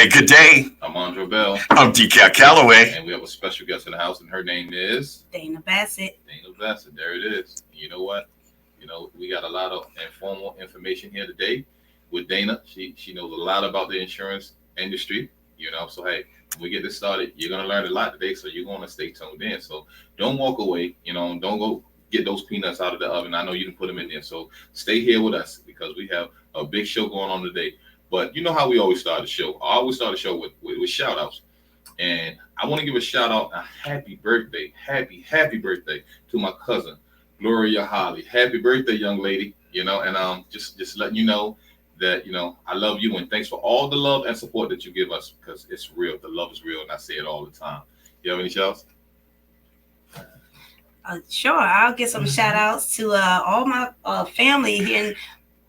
day, good day. I'm Aundra. I'm Decal Calloway. And we have a special guest in the house, and her name is Dana Bassett. Dana Bassett. There it is. You know what? We got a lot of informal information here today with Dana. She knows a lot about the insurance industry. So hey, when we get this started, you're gonna learn a lot today. So you're gonna stay tuned in. So don't walk away. Don't go get those peanuts out of the oven. I know you can put them in there. So stay here with us because we have a big show going on today. But you know how we always start the show. I always start the show with shout outs. And I want to give a shout out, a happy birthday to my cousin, Gloria Holly. Happy birthday, young lady. And just letting you know that, I love you and thanks for all the love and support that you give us because it's real. The love is real and I say it all the time. You have any shout outs? Sure, I'll get some shout outs to all my family here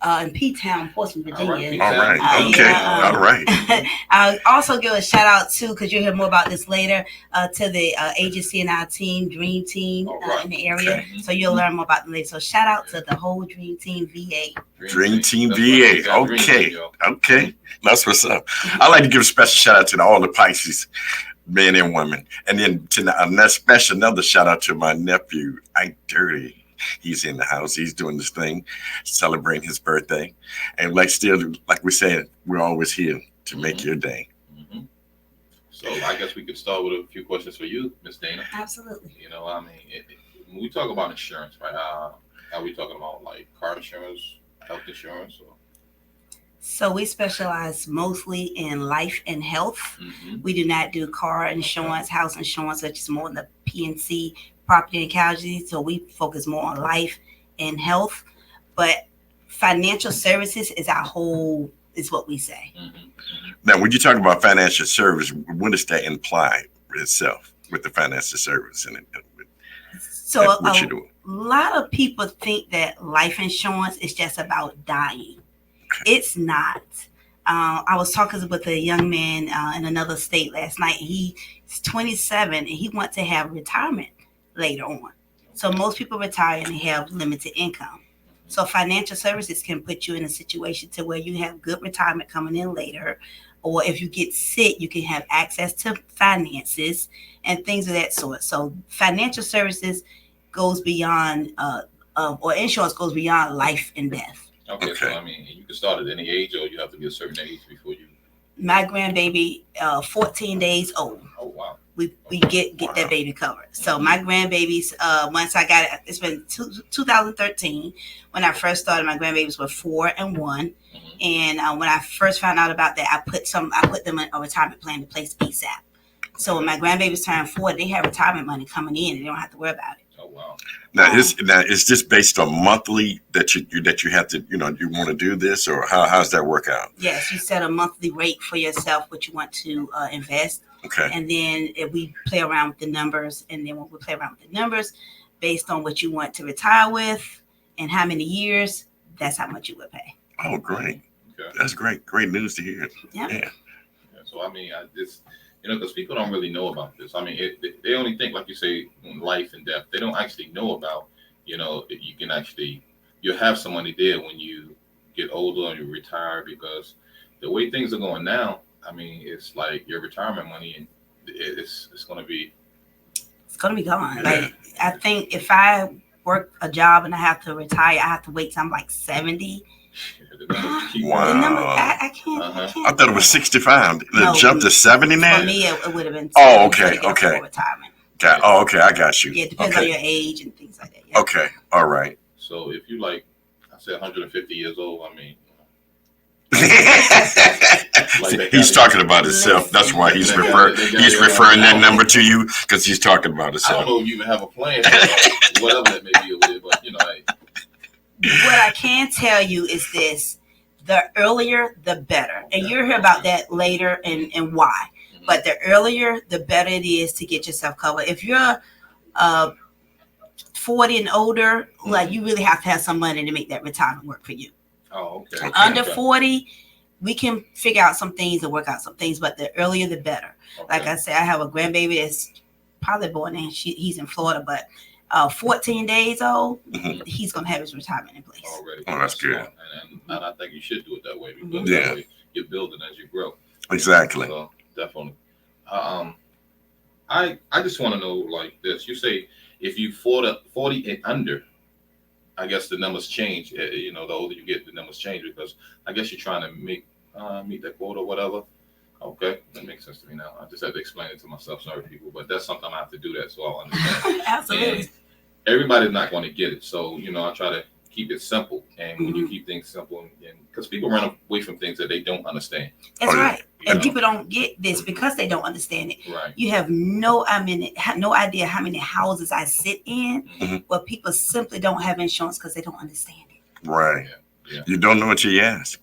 in P-Town, Portsmouth, Virginia. All right. Okay. All right. I'll also give a shout out to, because you'll hear more about this later, to the agency and our team, Dream Team, in the area. Okay. So you'll learn more about them later. So shout out to the whole Dream Team VA. Dream Team VA. Okay. That's what's up. I'd like to give a special shout out to all the Pisces, men and women. And then another shout out to my nephew, Ike Dirty. He's in the house. He's doing this thing, celebrating his birthday. And like we said, we're always here to make your day. Mm-hmm. So I guess we could start with a few questions for you, Miss Dana. Absolutely. When we talk about insurance, right? Are we talking about like car insurance, health insurance? So we specialize mostly in life and health. Mm-hmm. We do not do car insurance, house insurance, which is more in the P&C, property and casualty. So we focus more on life and health. But financial services is what we say. Mm-hmm. Now, when you talk about financial service, what does that imply itself with the financial service? So a lot of people think that life insurance is just about dying. It's not. I was talking with a young man in another state last night. He's 27 and he wants to have retirement later on. So most people retire and they have limited income. So financial services can put you in a situation to where you have good retirement coming in later. Or if you get sick, you can have access to finances and things of that sort. So financial services goes beyond, or insurance goes beyond life and death. Okay. So you can start at any age, or you have to be a certain age before you. My grandbaby, 14 days old. Oh wow. We get that baby covered. So my grandbabies, once I got it, it's been 2013 when I first started. My grandbabies were 4 and 1, mm-hmm. And when I first found out about that, I put them in a retirement plan in place ASAP. So when my grandbabies turn 4, they have retirement money coming in, and they don't have to worry about it. Oh wow! Now is this based on monthly that you have to you want to do this, or how's that work out? Yes, you set a monthly rate for yourself what you want to invest. Okay. And then we play around with the numbers, and then when we play around with the numbers, based on what you want to retire with and how many years, that's how much you would pay. Oh, great! Okay. That's great. Great news to hear. Yeah. So I just. Because people don't really know about this. They only think, like you say, life and death. They don't actually know about, you'll have some money there when you get older and you retire, because the way things are going now, it's like your retirement money, and it's going to be. It's going to be gone. Like, I think if I work a job and I have to retire, I have to wait till I'm like 70. Wow. The number, I can't. I thought it was 65. It jumped to 70 now? For me, it would have been. Okay. Retirement. Okay, I got you. Yeah, it depends on your age and things like that. Yeah. Okay, all right. So if you I said 150 years old, he's talking about himself. That's why he's referring that number to you, because he's talking about himself. I don't know if you even have a plan, whatever that may be over there, but What I can tell you is this: the earlier, the better. And you'll hear about that later and why. Mm-hmm. But the earlier, the better it is to get yourself covered. If you're 40 and older, like, you really have to have some money to make that retirement work for you. Oh, okay. Under 40, we can figure out some things and work out some things, but the earlier, the better. Okay. Like I said, I have a grandbaby that's probably born in, he's in Florida, but 14 days old, he's going to have his retirement in place. Already. Oh, that's good. And I think you should do it that way, because that way you're building as you grow. Exactly. So definitely. I just want to know like this. You say if you 40 and under, I guess the numbers change. The older you get, the numbers change because I guess you're trying to meet that quota or whatever. Okay, that makes sense to me now. I just had to explain it to myself. Sorry, people, but that's something I have to do that so I'll understand. Absolutely. And everybody's not going to get it, so I try to keep it simple. And when you keep things simple, and because people run away from things that they don't understand. That's right. And people don't get this because they don't understand it. Right. You have no idea how many houses I sit in where people simply don't have insurance because they don't understand it. Right. Yeah. You don't know what you ask.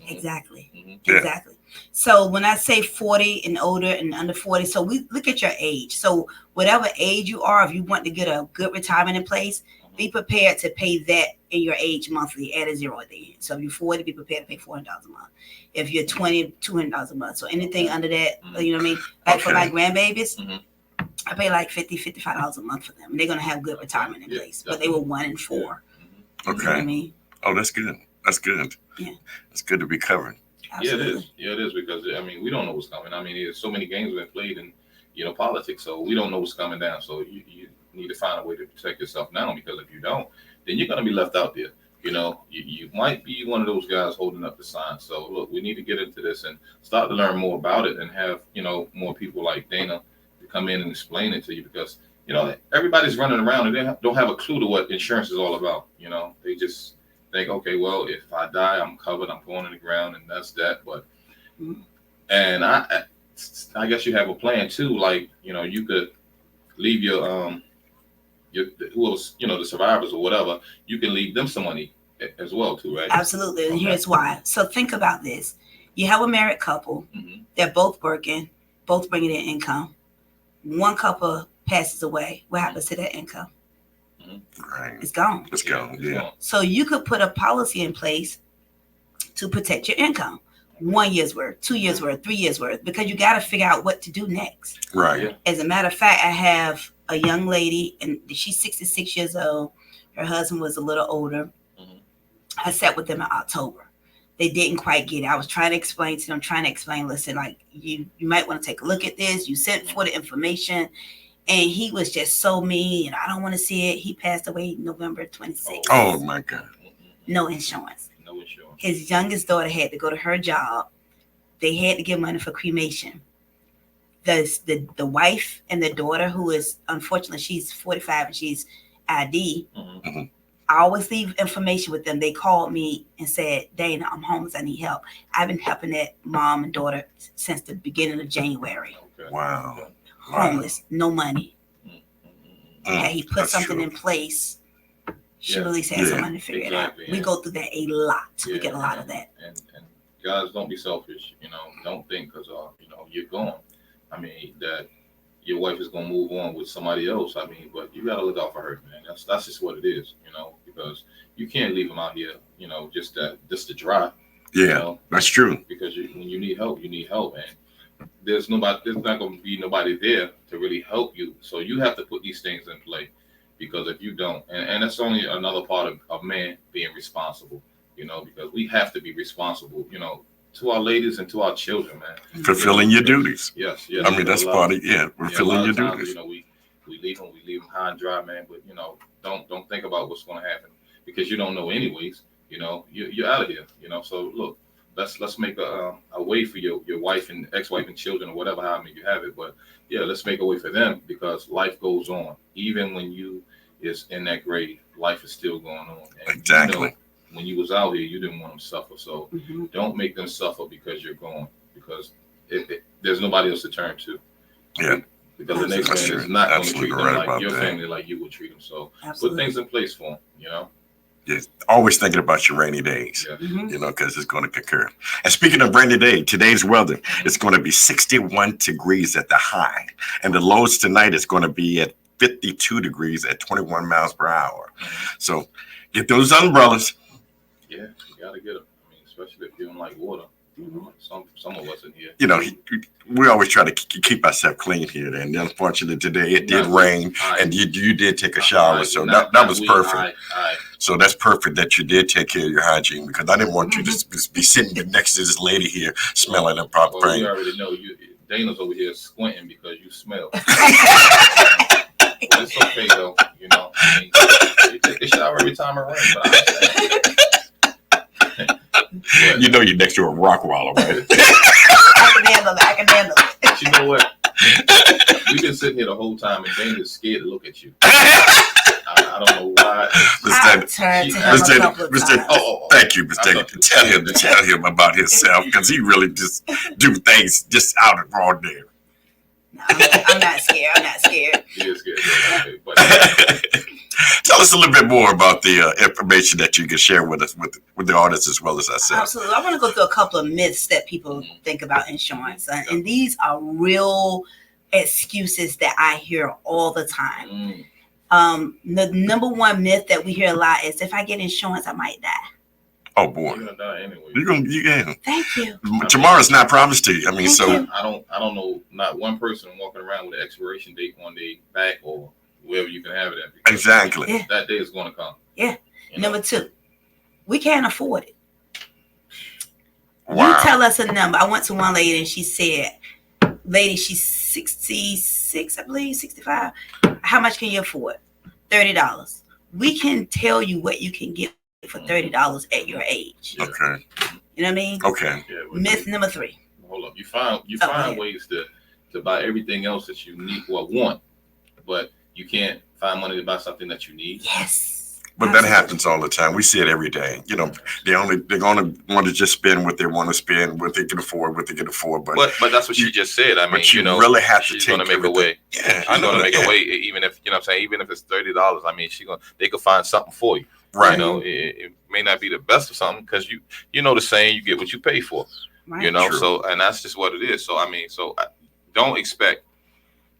Exactly. Yeah. Exactly. So when I say 40 and older and under 40, so we look at your age. So whatever age you are, if you want to get a good retirement in place, be prepared to pay that in your age monthly at a zero at the end. So if you're 40, be prepared to pay $400 a month. If you're 20, $200 a month. So anything under that, you know what I mean? Like for my grandbabies, I pay like $50, $55 a month for them. They're going to have good retirement in place. But they were 1 and 4. Okay. You know what I mean? Oh, that's good. That's good. Yeah. It's good to be covered. Absolutely. Yeah, it is. Yeah, it is because we don't know what's coming. I mean, there's so many games been played in politics, so we don't know what's coming down. So you need to find a way to protect yourself now because if you don't, then you're going to be left out there. You might be one of those guys holding up the sign. So look, we need to get into this and start to learn more about it and have more people like Dana to come in and explain it to you because everybody's running around and they don't have a clue to what insurance is all about. They just think, okay, well, if I die, I'm covered. I'm going in the ground, and that's that. But and I guess you have a plan too. Like you could leave your who else, the survivors or whatever. You can leave them some money as well too, right? Absolutely, and here's why. So think about this: you have a married couple; they're both working, both bringing in income. One couple passes away. What happens to that income? Right. It's gone. It's gone. Yeah. So you could put a policy in place to protect your income. 1 year's worth, 2 years worth, 3 years worth, because you got to figure out what to do next. Right. Yeah. As a matter of fact, I have a young lady and she's 66 years old. Her husband was a little older. I sat with them in October. They didn't quite get it. I was trying to explain to them, listen, like you might want to take a look at this. You sent for the information. And he was just so mean, and I don't want to see it. He passed away November 26th. Oh, my God. No insurance. No insurance. His youngest daughter had to go to her job. They had to give money for cremation. The wife and the daughter, who is, unfortunately, she's 45 and she's ID. I always leave information with them. They called me and said, Dana, I'm homeless. I need help. I've been helping that mom and daughter since the beginning of January. Okay. Wow. Homeless, no money. He put That's something true. in place. She really had some money to figure it out. We go through that a lot. We get a lot of that. And guys, don't be selfish. Don't think because you're gone. I mean that your wife is gonna move on with somebody else. I mean, but you gotta look out for her, man. That's just what it is. Because you can't leave them out here. Just to dry. Yeah, that's true. Because when you need help, you need help, and there's not going to be nobody there to really help you. So you have to put these things in play because if you don't, and that's only another part of man being responsible, because we have to be responsible, to our ladies and to our children, man. Fulfilling your duties. Yes. I mean, that's part of, fulfilling your duties. We leave them high and dry, man, but, don't think about what's going to happen because you don't know anyways, you're out of here, so look. Let's make a way for your wife and ex-wife and children or whatever, how you have it. But yeah, let's make a way for them because life goes on. Even when you is in that grave, life is still going on. And exactly. When you was out here, you didn't want them to suffer. So don't make them suffer because you're gone. Because there's nobody else to turn to. Yeah. Because the next man is not going to treat them like your family like you would treat them. So put things in place for them. Yeah, always thinking about your rainy days, because it's going to occur. And speaking of rainy day, today's weather, it's going to be 61 degrees at the high. And the lows tonight is going to be at 52 degrees at 21 miles per hour. So get those umbrellas. Yeah, you got to get them. I mean, especially if you don't like water. Some of us in here. You know, we always try to keep ourselves clean here. And unfortunately, today it did rain, and you did take a shower, so that was perfect. So that's perfect that you did take care of your hygiene, because I didn't want you to be sitting next to this lady here smelling a proper Well, thing. we already know Dana's over here squinting because you smell. It's okay though, you know. I mean, you take a shower every time it rains, but you know you're next to a rock wall, right? I can handle it. But you know what? We've been sitting here the whole time, and Dana's scared to look at you. I don't know why. Thank you, Mr. Tell him about himself, because he really just do things just out of raw there. No, I'm not scared. He is scared. Okay, but tell us a little bit more about the information that you can share with us, with the audience as well as ourselves. Absolutely. I want to go through a couple of myths that people think about insurance, and these are real excuses that I hear all the time. The number one myth that we hear a lot is, if I get insurance, I might die. Oh boy, you're gonna die anyway. Yeah. Thank you. Tomorrow's not promised to you. I mean, I don't know not one person walking around with an expiration date on their back or wherever you can have it at. Exactly. Yeah. That day is going to come. Yeah. You know? Number two, we can't afford it. Wow. You tell us a number. I went to one lady and she said, lady, she's 66, I believe, 65. How much can you afford? $30. We can tell you what you can get for $30 at your age. Yeah. Okay. You know what I mean? Okay. Yeah, myth number three. Hold up. You find ways to buy everything else that you need or want, but you can't find money to buy something that you need. Yes. But that happens all the time. We see it every day. You know, they're gonna want to just spend what they want to spend, what they can afford, But that's what she just said. I mean, you really have to she's take gonna make a way. Yeah, she's gonna make a way, even if you know what I'm saying, even if it's $30. I mean, they could find something for you. Right. You know, it may not be the best of something, because you know the saying, you get what you pay for. Right. You know, true. So, and that's just what it is. So I mean, don't expect,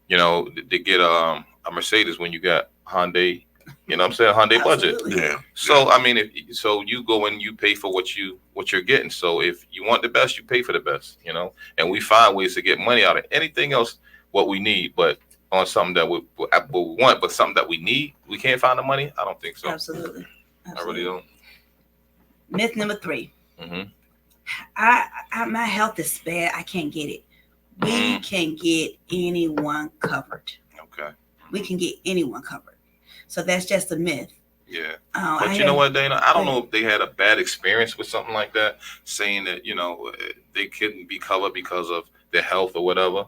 you know, to get a Mercedes when you got Hyundai. You know what I'm saying? Hyundai budget. Yeah. So I mean, so you go and you pay for what you're getting. So if you want the best, you pay for the best. You know, and we find ways to get money out of anything else what we need, but on something that we want, but something that we need, we can't find the money. I don't think so. Absolutely. I really don't. Myth number three. Mm-hmm. My health is bad. I can't get it. We can get anyone covered. Okay. We can get anyone covered. So that's just a myth. Yeah. But you know what, Dana? I don't know if they had a bad experience with something like that, saying that, you know, they couldn't be covered because of their health or whatever.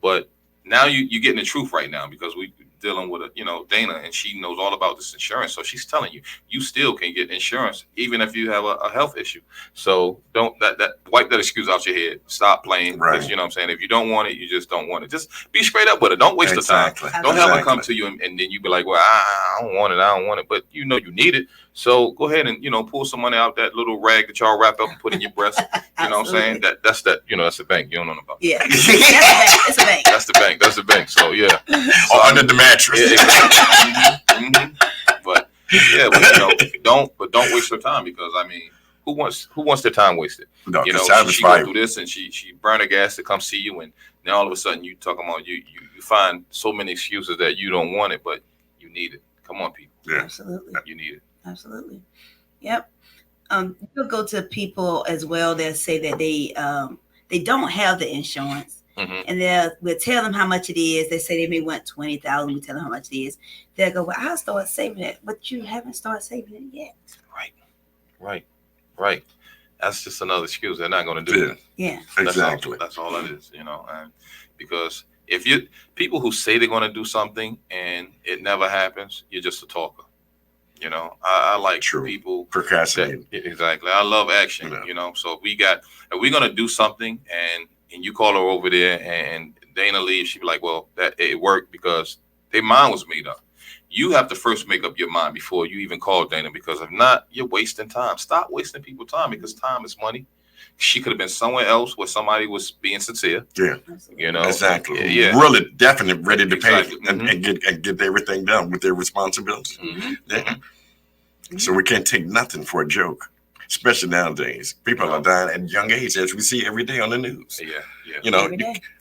But now you're getting the truth right now, because we dealing with Dana, and she knows all about this insurance. So she's telling you still can get insurance even if you have a health issue. So don't wipe that excuse out your head. Stop playing. Right. You know what I'm saying? If you don't want it, you just don't want it. Just be straight up with it. Don't waste the time. Don't have it come to you and then you be like, well, I don't want it. But you know you need it. So go ahead and, pull some money out that little rag that y'all wrap up and put in your breast. You know what I'm saying? That's the bank. You don't know about. Yeah. It's a bank. That's the bank. That's the bank. So yeah. So under the mattress. Yeah, exactly. But yeah, don't waste your time, because I mean, who wants their time wasted? No, she go through this and she burn her gas to come see you, and then all of a sudden you talking about you find so many excuses that you don't want it, but you need it. Come on, people. Yeah. Absolutely. You need it. Absolutely. Yep. You'll go to people as well that say that they don't have the insurance. Mm-hmm. And we'll tell them how much it is. They say they may want $20,000. We tell them how much it is. They'll go, well, I'll start saving it, but you haven't started saving it yet. Right. That's just another excuse. They're not going to do it. Yeah. Exactly. That's all it is, and because if people who say they're going to do something and it never happens, you're just a talker. I like people procrastinate. Exactly. I love action. So if we're going to do something and you call her over there and Dana leaves, she'd be like, well, that it worked because their mind was made up. You have to first make up your mind before you even call Dana, because if not, you're wasting time. Stop wasting people's time, because time is money. She could have been somewhere else where somebody was being sincere. Yeah. Exactly. Yeah. Really definitely ready to pay Mm-hmm. and get everything done with their responsibilities. Mm-hmm. Yeah. So we can't take nothing for a joke. especially nowadays. People are dying at a young age, as we see every day on the news. Yeah. You know,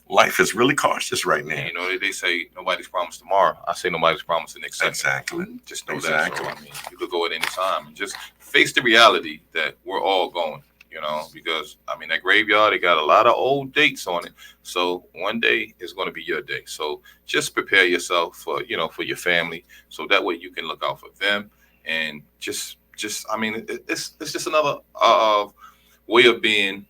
life is really cautious right now. And, you know, they say nobody's promised tomorrow. I say nobody's promised the next second. Exactly. Just know that. So, I mean, you could go at any time and just face the reality that we're all going. You know, because I mean that graveyard, it got a lot of old dates on it. So one day is going to be your day. So just prepare yourself for, you know, for your family, so that way you can look out for them. And just I mean, it's just another way of being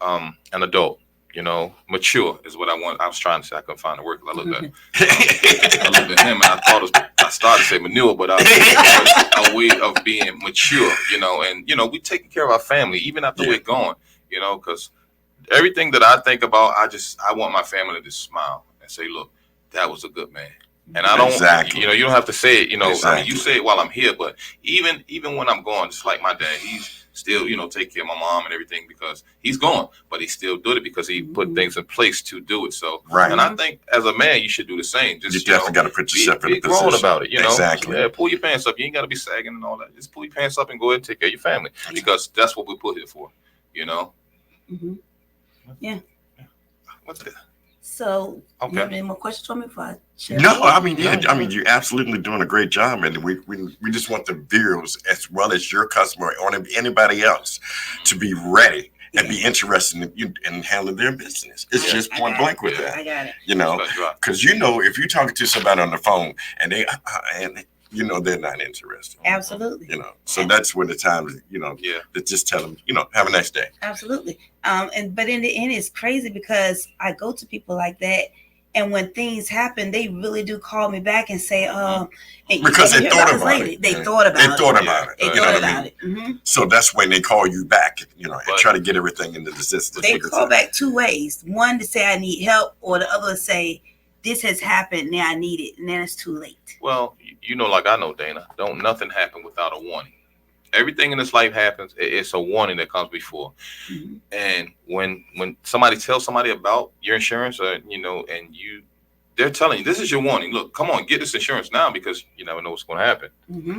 an adult. You know, mature is what I want. I was trying to say, I couldn't find the word because I looked at him and I started to say manure, but a way of being mature, you know, and, you know, we taking care of our family, even after we're gone, you know, because everything that I think about, I want my family to smile and say, look, that was a good man. And I don't, you know, you don't have to say it, you know, I mean, you say it while I'm here, but even when I'm gone, just like my dad, he's still, you know, take care of my mom and everything because he's gone, but he still did it because he put things in place to do it. So, and I think as a man, you should do the same. Just, you definitely got to put yourself in a position. Be grown about it, you know. Exactly. Yeah, pull your pants up. You ain't got to be sagging and all that. Just pull your pants up and go ahead and take care of your family because that's what we put here for, you know. Yeah. What's that? So, you have any more questions for me before I share? No, I mean, you're absolutely doing a great job, and we just want the viewers as well as your customer or anybody else to be ready and be interested in handling their business. It's just point blank with that. I got it. You know, because you know, if you're talking to somebody on the phone and they you know they're not interested. Absolutely. You know, so that's when the time, you know, to just tell them, you know, have a nice day. Absolutely. But in the end, it's crazy because I go to people like that, and when things happen, they really do call me back and say, because they thought about it. They thought about it. They thought about it. They You thought know about what I it. mean? So that's when they call you back, you know, and try to get everything into the system. They call back two ways. One to say I need help, or the other to say this has happened, now I need it, and then it's too late. Well, you know, like I know, Dana, don't nothing happen without a warning. Everything in this life happens. It's a warning that comes before. And when somebody tells somebody about your insurance, or you know, and they're telling you this is your warning. Look, come on, get this insurance now because you never know what's going to happen.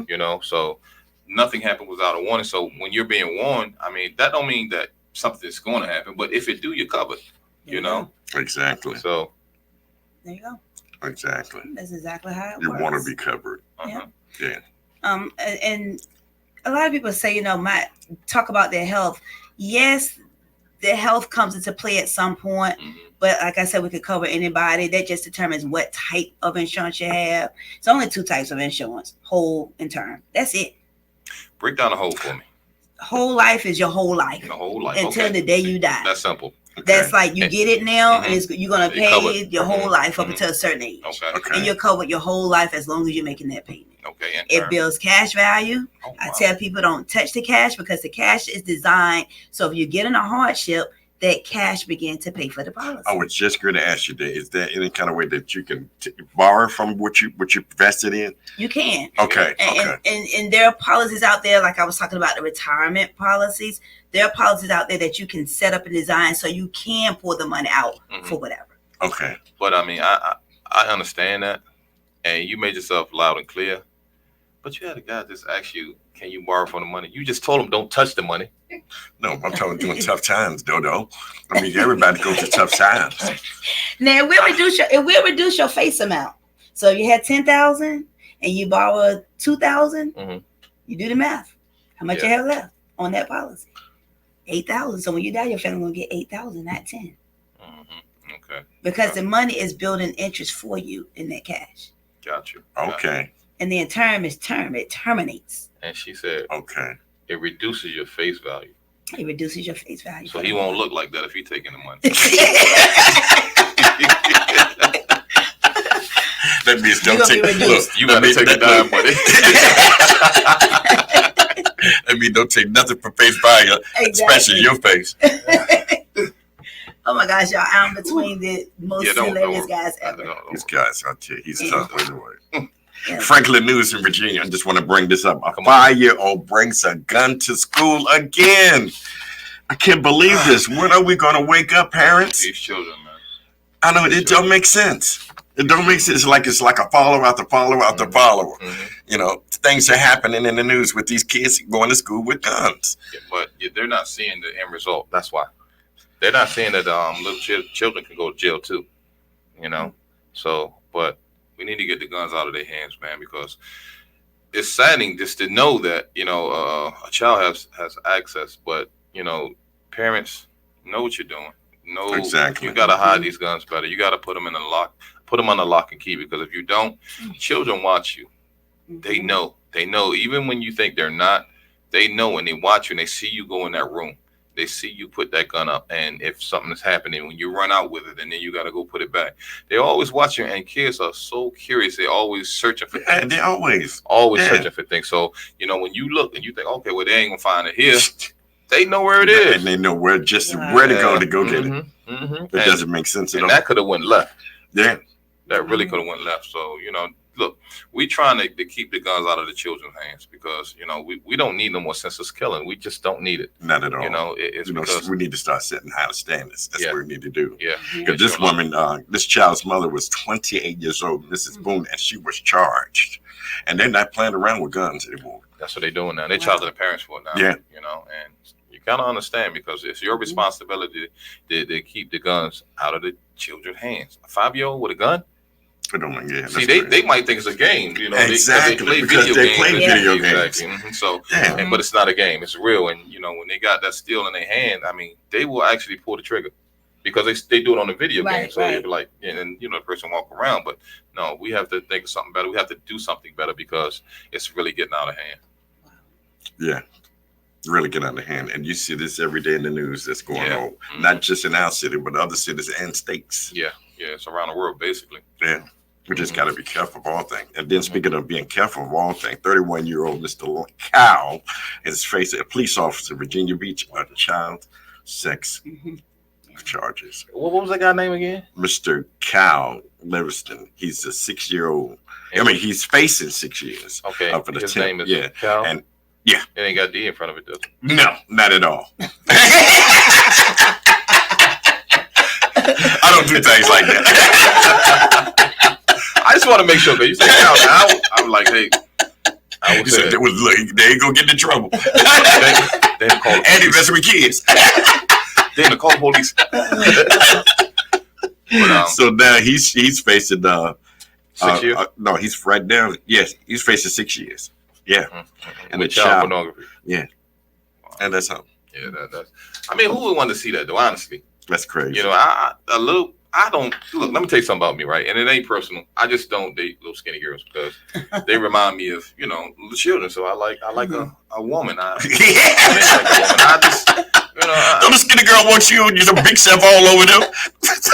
You know, so nothing happened without a warning. So when you're being warned, I mean, that don't mean that something's going to happen, but if it do, you're covered. You know, exactly. So there you go. Exactly. That's exactly how it works. You want to be covered. Yeah. And a lot of people say, you know, talk about their health. Yes, their health comes into play at some point, but like I said, we could cover anybody. That just determines what type of insurance you have. It's only two types of insurance: whole and term. That's it. Break down the whole for me. Whole life is your whole life. The whole life. Until the day you die. That's simple. That's like you get it now, and you're gonna pay your whole life up until a certain age, and you're covered your whole life as long as you're making that payment. It builds cash value. I tell people don't touch the cash because the cash is designed so if you get in a hardship, that cash begins to pay for the policy. I was just going to ask you that. Is there any kind of way that you can borrow from what you invested in? You can. Okay. And there are policies out there, like I was talking about the retirement policies. There are policies out there that you can set up and design so you can pull the money out for whatever. Okay. But I mean, I understand that, and you made yourself loud and clear. But you had a guy just ask you, can you borrow from the money? You just told him don't touch the money. No, I'm talking during tough times, Dodo. I mean, everybody goes through tough times. Now, it will reduce your face amount. So if you had 10,000 and you borrow 2,000, you do the math. How much you have left on that policy? 8,000. So when you die, your family will get 8,000, not 10. Okay. Because the money is building interest for you in that cash. Got you. Okay. And then term is term. It terminates. And she said, okay. It reduces your face value. It reduces your face value. So he won't look like that if he's taking the money. That means don't take. Look, you got to take the dime money. That means don't take nothing for face value, especially your face. Oh my gosh, y'all! I'm between the most hilarious guys ever. These guys, I'll tell you, he's tough anyway. Franklin News in Virginia. I just want to bring this up. A 5-year-old brings a gun to school again. I can't believe this. When are we going to wake up, parents? These children, man. I know it don't make sense. It don't make sense. It's like a follow after follow after follow. You know, things are happening in the news with these kids going to school with guns. Yeah, but they're not seeing the end result. That's why they're not seeing that little children can go to jail too. You know, so but we need to get the guns out of their hands, man, because it's saddening just to know that a child has access, but parents know what you're doing. No, exactly. You got to hide these guns better. You got to put them in the lock. Put them on the lock and key, because if you don't, children watch you. They know. They know. Even when you think they're not, they know, and they watch you and they see you go in that room. They see you put that gun up, and if something is happening, when you run out with it, and then you got to go put it back. They're always watching, and kids are so curious. They're always searching for things. They're always searching for things. So, when you look and you think, okay, well, they ain't going to find it here. They know where it is. And they know where to go get it. It doesn't make sense at all. And that could have went left. Yeah. That really could have went left. So, look, we trying to keep the guns out of the children's hands, because, we don't need no more senseless killing. We just don't need it. Not at all. It's because we need to start setting higher standards. That's what we need to do. Yeah. Because this woman, this child's mother was 28 years old, Mrs. Boone, and she was charged. And they're not playing around with guns anymore. That's what they're doing now. They're charging the parents for it now. Yeah. And you kind of understand, because it's your responsibility to keep the guns out of the children's hands. A 5-year-old with a gun? See, they might think it's a game, exactly, because they play video games. Exactly. So, but it's not a game; it's real. And when they got that steel in their hand, I mean, they will actually pull the trigger, because they do it on the video game. So it'd be like, and the person walk around. But no, we have to think of something better. We have to do something better, because it's really getting out of hand. Yeah. Really get out of hand, and you see this every day in the news that's going on, not just in our city, but other cities and states. Yeah, it's around the world, basically. Yeah, we just got to be careful of all things. And then, speaking of being careful of all things, 31-year-old Mr. Cowell is facing a police officer in Virginia Beach on child sex charges. What was that guy's name again? Mr. Cowell Livingston. He's a 6-year-old. I mean, he's facing 6 years. Okay, for the his name is Cowell? And yeah. It ain't got D in front of it, does it? No, not at all. I don't do things like that. I just want to make sure, because you say Cowell, I'm like, hey. I would say look, they ain't going to get in trouble. They call the and invest with kids. They ain't call the police. But, so now he's facing 6 years? No, he's right now. Yes, he's facing 6 years. Yeah, and with child pornography. Yeah, and that's how. Yeah, that's. I mean, who would want to see that though? Honestly, that's crazy. I don't look. Let me tell you something about me, right? And it ain't personal. I just don't date little skinny girls, because they remind me of little children. So I like a woman. I just don't the skinny girl want you? You're a big self all over them. This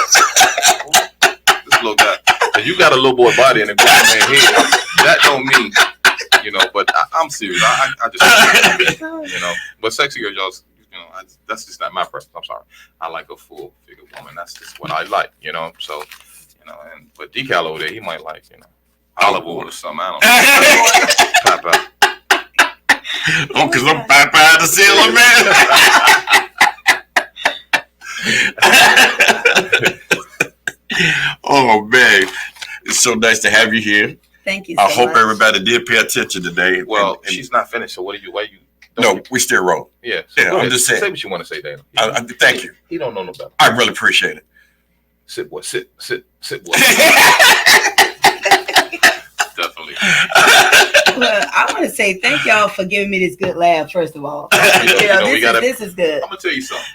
little guy. If you got a little boy body and a grown man head, that don't mean. But I'm serious. I just, but sexy girls, that's just not my preference. I'm sorry. I like a full figure woman. That's just what I like, So, but Decal over there, he might like, olive oil or something. I don't know. Oh, because I'm Popeye the Sailor Man. Oh man, it's so nice to have you here. Thank you. I hope everybody did pay attention today. Well, and she's not finished. So why you? No, we still roll. Yeah. So I'm just saying. Say what you want to say, Dana. Thank you. He don't know no better. I really appreciate it. Sit, boy. Sit, boy. Definitely. Well, I want to say thank y'all for giving me this good laugh. First of all, this is good. I'm gonna tell you something.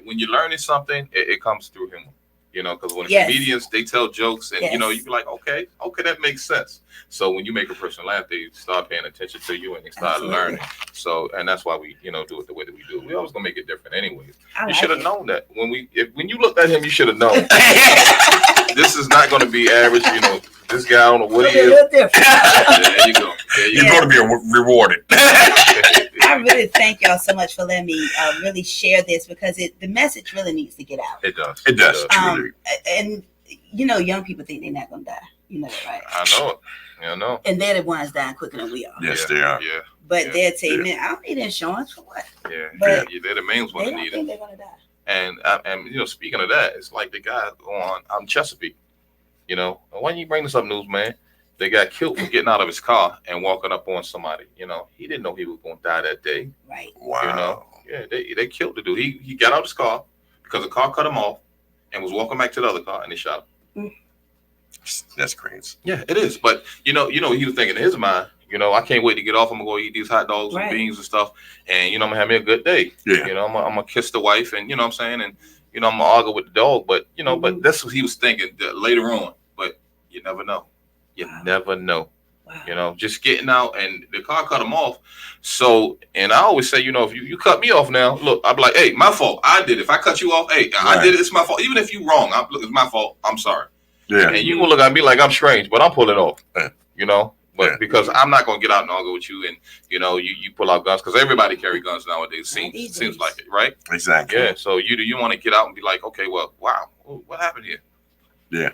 When you're learning something, it comes through humor. Because when comedians, they tell jokes, and you be like, okay, that makes sense. So when you make a person laugh, they start paying attention to you and they start learning. So, and that's why we, do it the way that we do. We always gonna make it different, anyways. You should have known that when you looked at him, you should have known. This is not gonna be average. This guy, I don't know what he is. There you go. You're going to be rewarded. I really thank y'all so much for letting me really share this, because the message really needs to get out. It does. It does. Truly. And young people think they're not gonna die. You know that, right? I know it. I know. And they're the ones dying quicker than we are. Yes, they are. Yeah. But they'll tell you, man, I don't need insurance for what? Yeah. But they're the main ones that need it. They're gonna die. And speaking of that, it's like the guy on Chesapeake. You know, why you bring this up, newsman? They got killed for getting out of his car and walking up on somebody. You know, he didn't know he was going to die that day. Right. Wow. You know, yeah, they killed the dude. He got out of his car because the car cut him off and was walking back to the other car and they shot him. That's crazy. Yeah, it is. But you know, he was thinking in his mind, you know, I can't wait to get off. I'm gonna go eat these hot dogs and beans and stuff, and you know, I'm gonna have me a good day. Yeah. You know, I'm gonna kiss the wife, and you know what I'm saying, and you know, I'm gonna argue with the dog. But you know, but that's what he was thinking later on. But you never know. You never know. Wow. You know, just getting out and the car cut him off. So, and I always say, you know, if you cut me off now, look, I'm like, hey, my fault. I did it. If I cut you off, hey, I did it. It's my fault. Even if you wrong, look, it's my fault. I'm sorry. Yeah. And you gonna look at me like I'm strange, but I'm pulling off. Yeah. You know, but because I'm not gonna get out and argue with you, and you know, you pull out guns because everybody carry guns nowadays. Seems like it, right? Exactly. Yeah. So you want to get out and be like, okay, well, wow, what happened here? Yeah.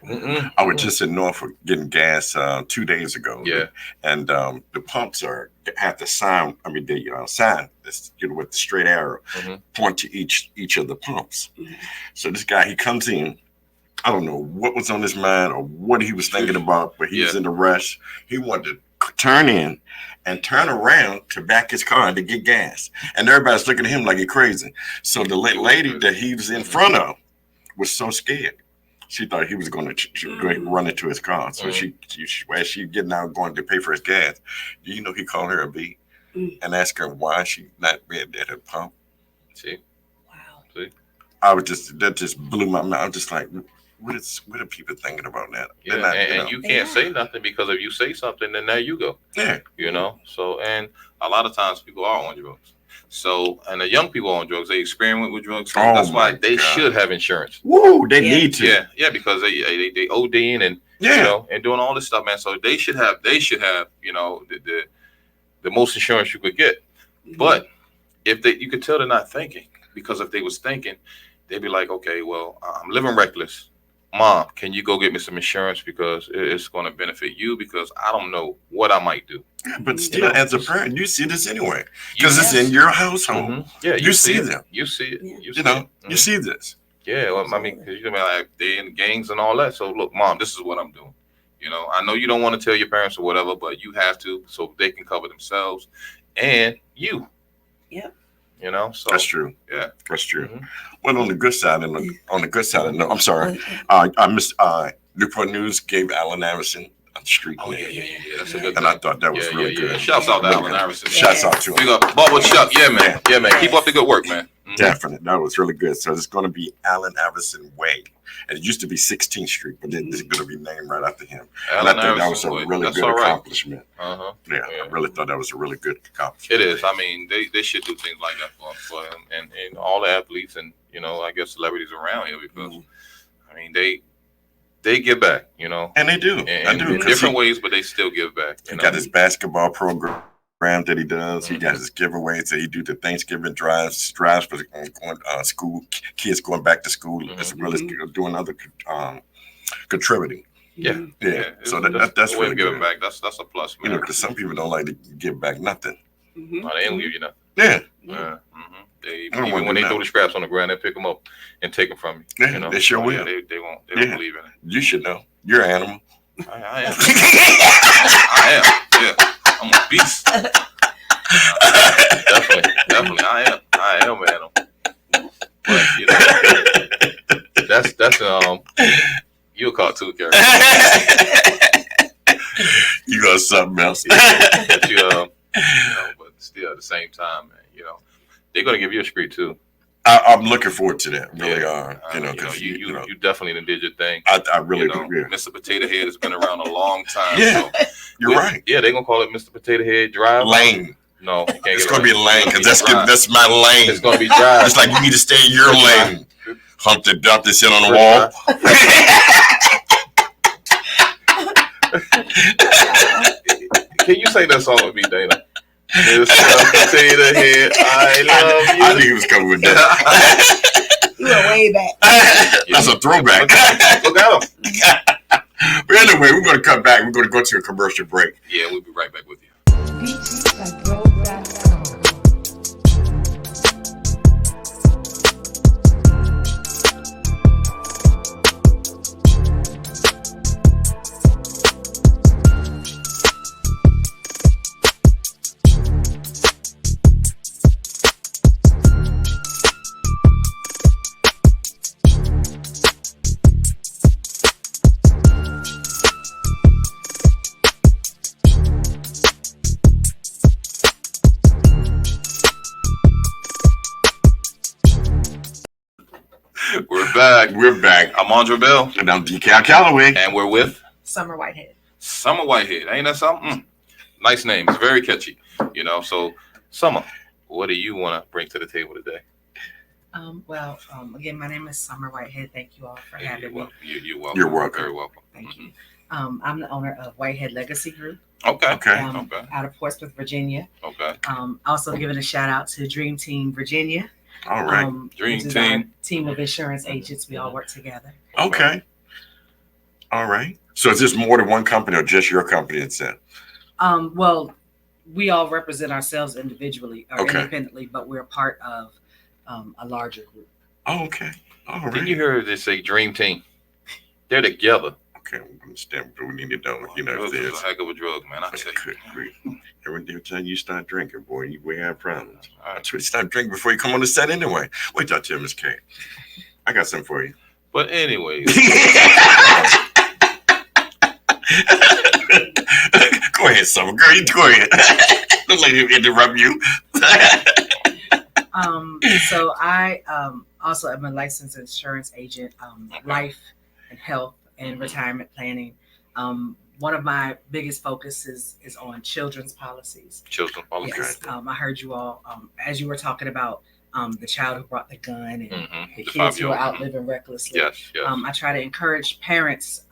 I was just in Norfolk getting gas 2 days ago. Yeah. And the pumps have the sign. I mean, the sign that's, you know, with the straight arrow point to each of the pumps. So this guy, he comes in. I don't know what was on his mind or what he was thinking about, but he was in a rush. He wanted to turn in and turn around to back his car to get gas. And everybody's looking at him like he's crazy. So the lady that he was in front of was so scared. She thought he was going to run into his car. So she, as she getting out going to pay for his gas, do you know he called her a B and asked her why she not been at her pump? See? Wow. See? That just blew my mind. I'm just like, what are people thinking about that? Yeah, and you can't say nothing because if you say something, then there you go. Yeah. You know? So, and a lot of times people are on drugs. So, and the young people on drugs, they experiment with drugs. So that's why they should have insurance. Woo, they need to. Yeah, because they ODing and you know and doing all this stuff, man. So they should have you know the most insurance you could get. But if you could tell they're not thinking, because if they was thinking, they'd be like, okay, well, I'm living reckless. Mom, can you go get me some insurance because it's going to benefit you because I don't know what I might do. But still, as a parent, you see this anyway because it's in your household. Yeah, you see them. You see it. Yeah. You know, you see this. Yeah, well, I mean, because you know, like they in gangs and all that. So look, Mom, this is what I'm doing. You know, I know you don't want to tell your parents or whatever, but you have to so they can cover themselves and you. Yep. You know, so that's true. Yeah, that's true. Well, on the good side, no, I'm sorry. I missed. Newport News gave Allen Iverson a street name. Yeah. That's a good. And I thought that was really good. Shouts out to Allen Iverson. Shouts out to him. Big up, Bubba Chuck. Yeah, man. Yeah, man. Keep up the good work, man. Definitely, that was really good. So it's going to be Allen Iverson Way, and it used to be 16th Street, but it's going to be named right after him. And I think that was a really good accomplishment. Yeah, I really thought that was a really good accomplishment. It is. I mean, they should do things like that for him and all the athletes and you know, I guess celebrities around here because I mean they give back, you know, and they do. In different ways, but they still give back. He got his basketball program that he does. He got his giveaways that he do the Thanksgiving drives for school kids going back to school as well as doing other contributing. Yeah. So that's really giving good. back. That's a plus, man. You know, because some people don't like to give back nothing. No, they ain't give you nothing. Yeah. Even when they throw the scraps on the ground, they pick them up and take them from you. Yeah, you know? they sure will. They won't. They don't believe in it. You should know. You're an animal. I am. I am. Yeah. I'm a beast. Definitely. I am an animal. But you know, that's you're a cartoon character. You got something else. But you know, but still at the same time, man, you know, they're gonna give you a street too. I'm looking forward to that. Really are. You know, because you definitely did your thing. I really do. Yeah. Mr. Potato Head has been around a long time. Yeah, so you're right. Yeah, they're gonna call it Mr. Potato Head Drive. Lane. No, you can't it's gonna be lane because that's my lane. It's gonna be drive. It's like you need to stay in your lane. Humpty Dumpty sit on the wall. Can you say that song with me, Dana? Mr. Potato Head, I love you. I knew he was coming with that. You were way back. That's a throwback. Look at him. But anyway, we're going to come back. We're going to go to a commercial break. Yeah, we'll be right back with you. back. We're back. I'm Aundra Bell. And I'm Decal Calloway. And we're with Summer Whitehead. Summer Whitehead. Ain't that something? Nice name. It's very catchy. So Summer, what do you want to bring to the table today? Again, my name is Summer Whitehead. Thank you all for having me. You're welcome. You're welcome. Very welcome. Thank you. I'm the owner of Whitehead Legacy Group. Okay. Out of Portsmouth, Virginia. Okay. Also giving a shout out to Dream Team Virginia. All right. Dream which is Team. our team of insurance agents. We all work together. Okay. All right. So is this more than one company or just your company itself? We all represent ourselves individually or Okay. independently, but we're part of a larger group. Oh, okay. All right. Didn't you hear they say Dream Team? They're together. Okay, we understand what we need to know. If Drugs there's is a heck of a drug, man. I tell you. good grief. Every time you start drinking, boy, you will have problems. All right. That's why you start drinking before you come on the set anyway. Wait till I tell Miss K. I got something for you. But anyway, Go ahead, Summer. Girl, you go ahead. Don't let him interrupt you. So I also am a licensed insurance agent, life and health and retirement planning. One of my biggest focuses is on children's policies. children policy. Yes, I heard you all as you were talking about the child who brought the gun and the kids who 5-year-old. are out living recklessly. Yes. I try to encourage parents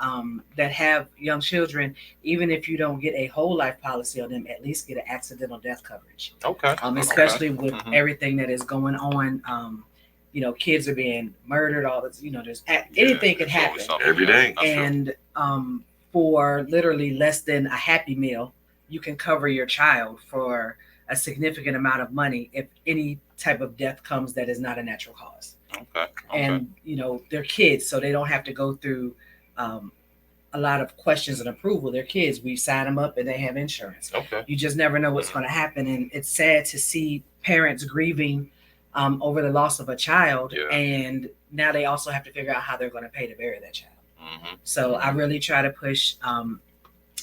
that have young children, even if you don't get a whole life policy on them, at least get an accidental death coverage. Okay. Especially with Mhm. everything that is going on. Kids are being murdered. All this, there's anything can There's always happen. something, Every yeah. day. That's true. And for literally less than a Happy Meal, you can cover your child for a significant amount of money if any type of death comes that is not a natural cause. Okay. And they're kids, so they don't have to go through a lot of questions and approval. They're kids. We sign them up and they have insurance. Okay. You just never know what's going to happen, and it's sad to see parents grieving over the loss of a child, Yeah. and now they also have to figure out how they're going to pay to bury that child. Mm-hmm. So I really try to push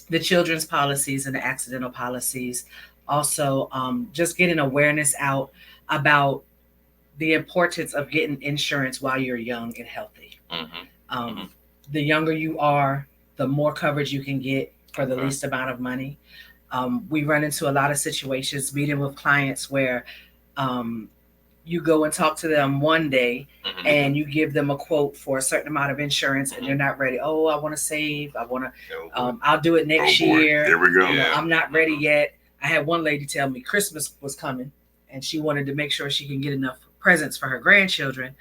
the children's policies and the accidental policies. Also, just getting awareness out about the importance of getting insurance while you're young and healthy. Mm-hmm. The younger you are, the more coverage you can get for the Okay. least amount of money. We run into a lot of situations meeting with clients where you go and talk to them one day Mm-hmm. and you give them a quote for a certain amount of insurance and they're not ready. Oh, I want to save. I want to, I'll do it next Oh, boy. year. Here we go. Yeah. I'm not ready yet. I had one lady tell me Christmas was coming and she wanted to make sure she can get enough presents for her grandchildren.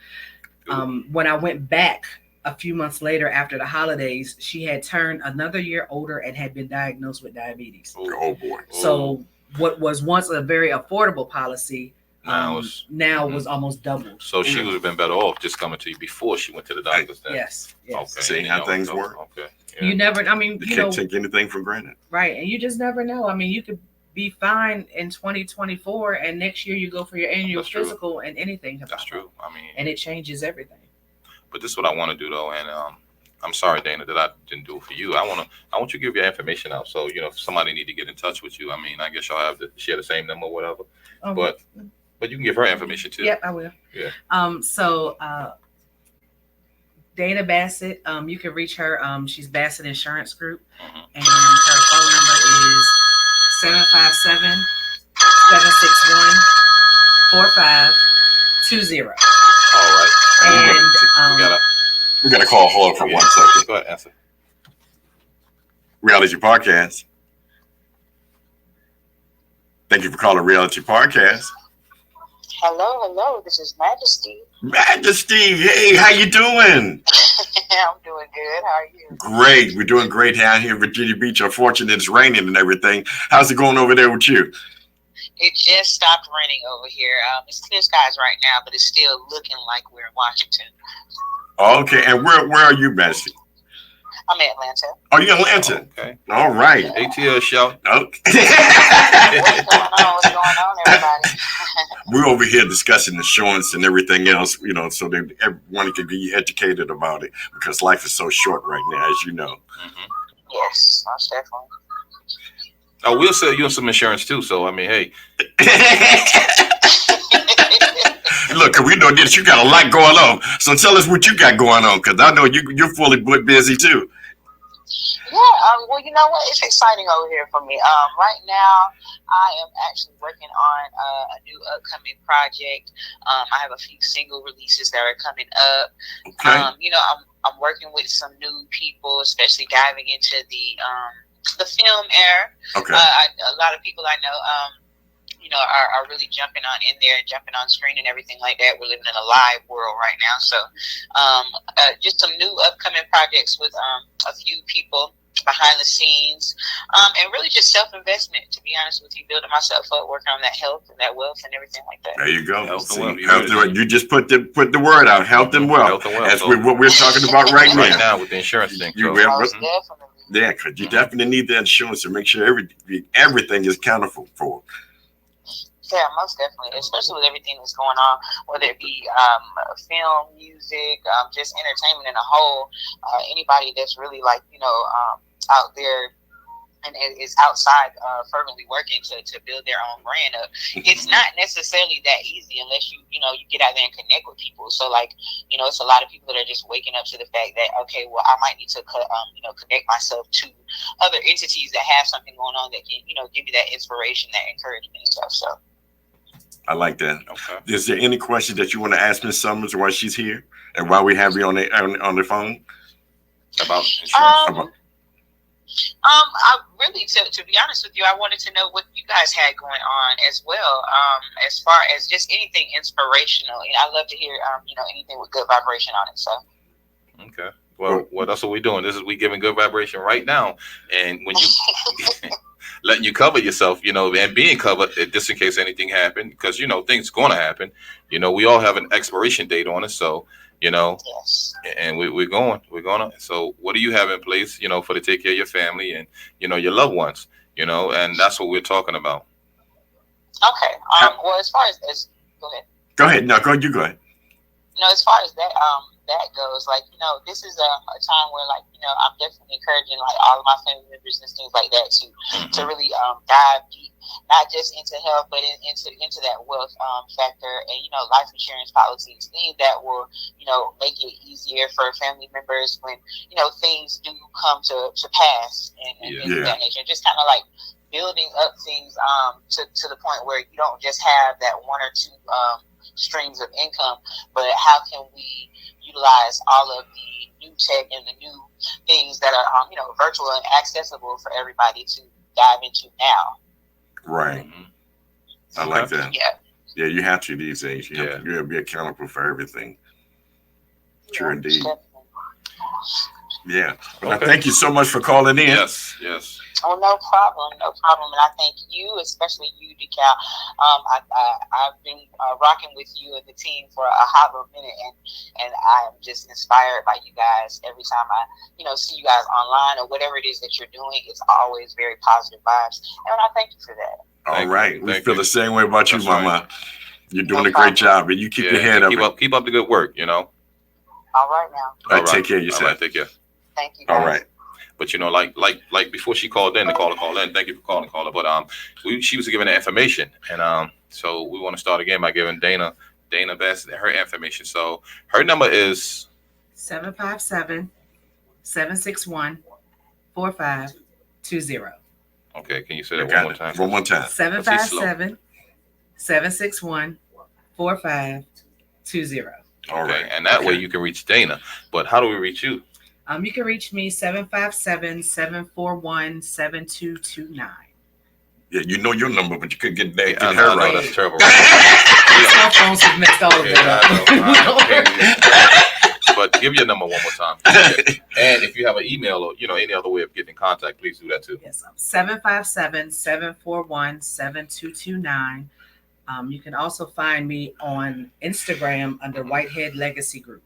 When I went back a few months later after the holidays, she had turned another year older and had been diagnosed with diabetes. Oh, boy. So what was once a very affordable policy Now was almost doubled. So she would have been better off just coming to you before she went to the doctor's then. Yes. Okay. See how things work? Okay. You never, You can't take anything for granted. right. And you just never know. I mean, you could be fine in 2024 and next year you go for your annual That's true. physical and anything can That's pop up. true. I mean, And it changes everything. but this is what I want to do though, and I'm sorry, Dana, that I didn't do it for you. I want you to give your information out. So if somebody need to get in touch with you, I mean, I guess y'all have to share the same number or whatever. But you can give her information too. Yep, I will. Yeah. So Dana Bassett, you can reach her. She's Bassett Insurance Group, Mhm. and her phone number is 757-761-4520. All right. And We got to call. Hold on for 1 second. Go ahead, answer. Reality Podcast. Thank you for calling Reality Podcast. Hello. This is Majesty. Majesty, hey, how you doing? I'm doing good. How are you? Great. We're doing great down here in Virginia Beach. Unfortunately, it's raining and everything. How's it going over there with you? It just stopped raining over here. It's clear skies right now, but it's still looking like we're in Washington. Okay, and where are you, Majesty? I'm in Atlanta. Are you in Atlanta? Okay. All right. ATL shout. Okay. What's going on, everybody? We're over here discussing insurance and everything else, so that everyone can be educated about it because life is so short right now, as you know. Mm-hmm. Yes, most definitely. Oh, we'll sell you some insurance too. So I mean, hey. Look, we know that you got a lot going on. So tell us what you got going on, because I know you're fully booked busy too. Yeah, well, you know what? It's exciting over here for me. Right now, I am actually working on a new upcoming project. I have a few single releases that are coming up. Okay. You know, I'm working with some new people, especially diving into the film era. Okay. A lot of people I know, you know, are really jumping on in there, jumping on screen and everything like that. We're living in a live world right now. So just some new upcoming projects with a few people behind the scenes, and really just self-investment, to be honest with you, building myself up, working on that health and that wealth and everything like that. There you go. Health See, and health wealth. and- you just put the word out, health and wealth. Health and wealth. That's So- what we're talking about right Right now. now with the insurance thing. You So- will. Most definitely. Yeah, because you definitely need the insurance to make sure everything is accounted for. Yeah, most definitely, especially with everything that's going on, whether it be film, music, just entertainment in a whole. Anybody that's really like, you know, out there and is outside fervently working to build their own brand up. It's not necessarily that easy unless you get out there and connect with people. So like, you know, it's a lot of people that are just waking up to the fact that, okay, well, I might need to connect myself to other entities that have something going on that can, you know, give me that inspiration, that encouragement and stuff. So I like that. Okay. Is there any question that you want to ask Ms. Summers while she's here and while we have you on the phone? About insurance. I really, to be honest with you, I wanted to know what you guys had going on as well. As far as just anything inspirational, and I love to hear, you know, anything with good vibration on it. So. Okay. Well, that's what we're doing. We giving good vibration right now, and when you letting you cover yourself, you know, and being covered, just in case anything happened, because you know things going to happen. You know, we all have an expiration date on it, so. You know, Yes. And we're going to. So what do you have in place, you know, for to take care of your family and, you know, your loved ones, you know, and that's what we're talking about. Okay. Well, as far as go ahead. Go ahead. No, you go ahead. You know, as far as that goes, like, you know, this is a time where, like, you know, I'm definitely encouraging like all of my family members and things like that to really dive deep, not just into health, but into that wealth factor and, you know, life insurance policies, things that will, you know, make it easier for family members when, you know, things do come to pass and things of that nature. Just kind of like building up things to the point where you don't just have that one or two streams of income, but how can we utilize all of the new tech and the new things that are you know, virtual and accessible for everybody to dive into now. Right. I like that. Yeah, you have to these days. You have to be accountable for everything. True indeed. Definitely. Yeah. Well, thank you so much for calling in. Yes. Oh, no problem. And I thank you, especially you, Decal. I've been rocking with you and the team for a hot little minute, and I am just inspired by you guys. Every time I, you know, see you guys online or whatever it is that you're doing, it's always very positive vibes, and I thank you for that. All right. We feel the same way about you, Mama. Right. You're doing a great job, and you keep your head up. Keep up the good work, you know. All right now. All right. Take care of yourself. All right, take care. Thank you, guys. All right. But you know, like before she called in, the caller called in. Thank you for calling, caller. But she was giving the information, and so we want to start again by giving Dana Best her information. So her number is 757-761-4520. Okay. Can you say that one more time? One more time. 757-761-4520. All right. And that way you can reach Dana. But how do we reach you? You can reach me 757-741-7229. Yeah, you know your number, but you couldn't get that. I Her know, right. that's terrible. Cell phones have mixed all of that up. But give your number one more time. And if you have an email or, you know, any other way of getting in contact, please do that too. Yes, 757-741-7229. You can also find me on Instagram under Whitehead Legacy Group.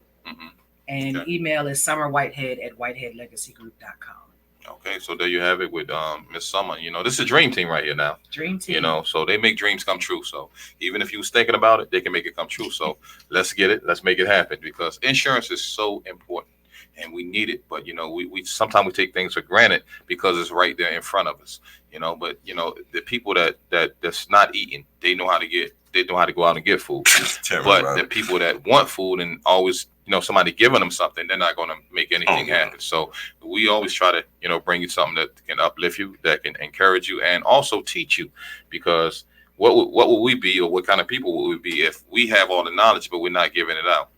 And email is summerwhitehead@whiteheadlegacygroup.com. Okay, so there you have it with Miss Summer. You know, this is a dream team right here now. Dream team. You know, so they make dreams come true. So even if you was thinking about it, they can make it come true. So let's get it. Let's make it happen, because insurance is so important and we need it. But, you know, we sometimes we take things for granted because it's right there in front of us, you know. But, you know, the people that's not eating, they know how to get they know how to go out and get food. Tell me But about the it. people that want food and always, somebody giving them something, they're not going to make anything happen. So we always try to, bring you something that can uplift you, that can encourage you, and also teach you. Because what would we be, or what kind of people would we be if we have all the knowledge but we're not giving it out?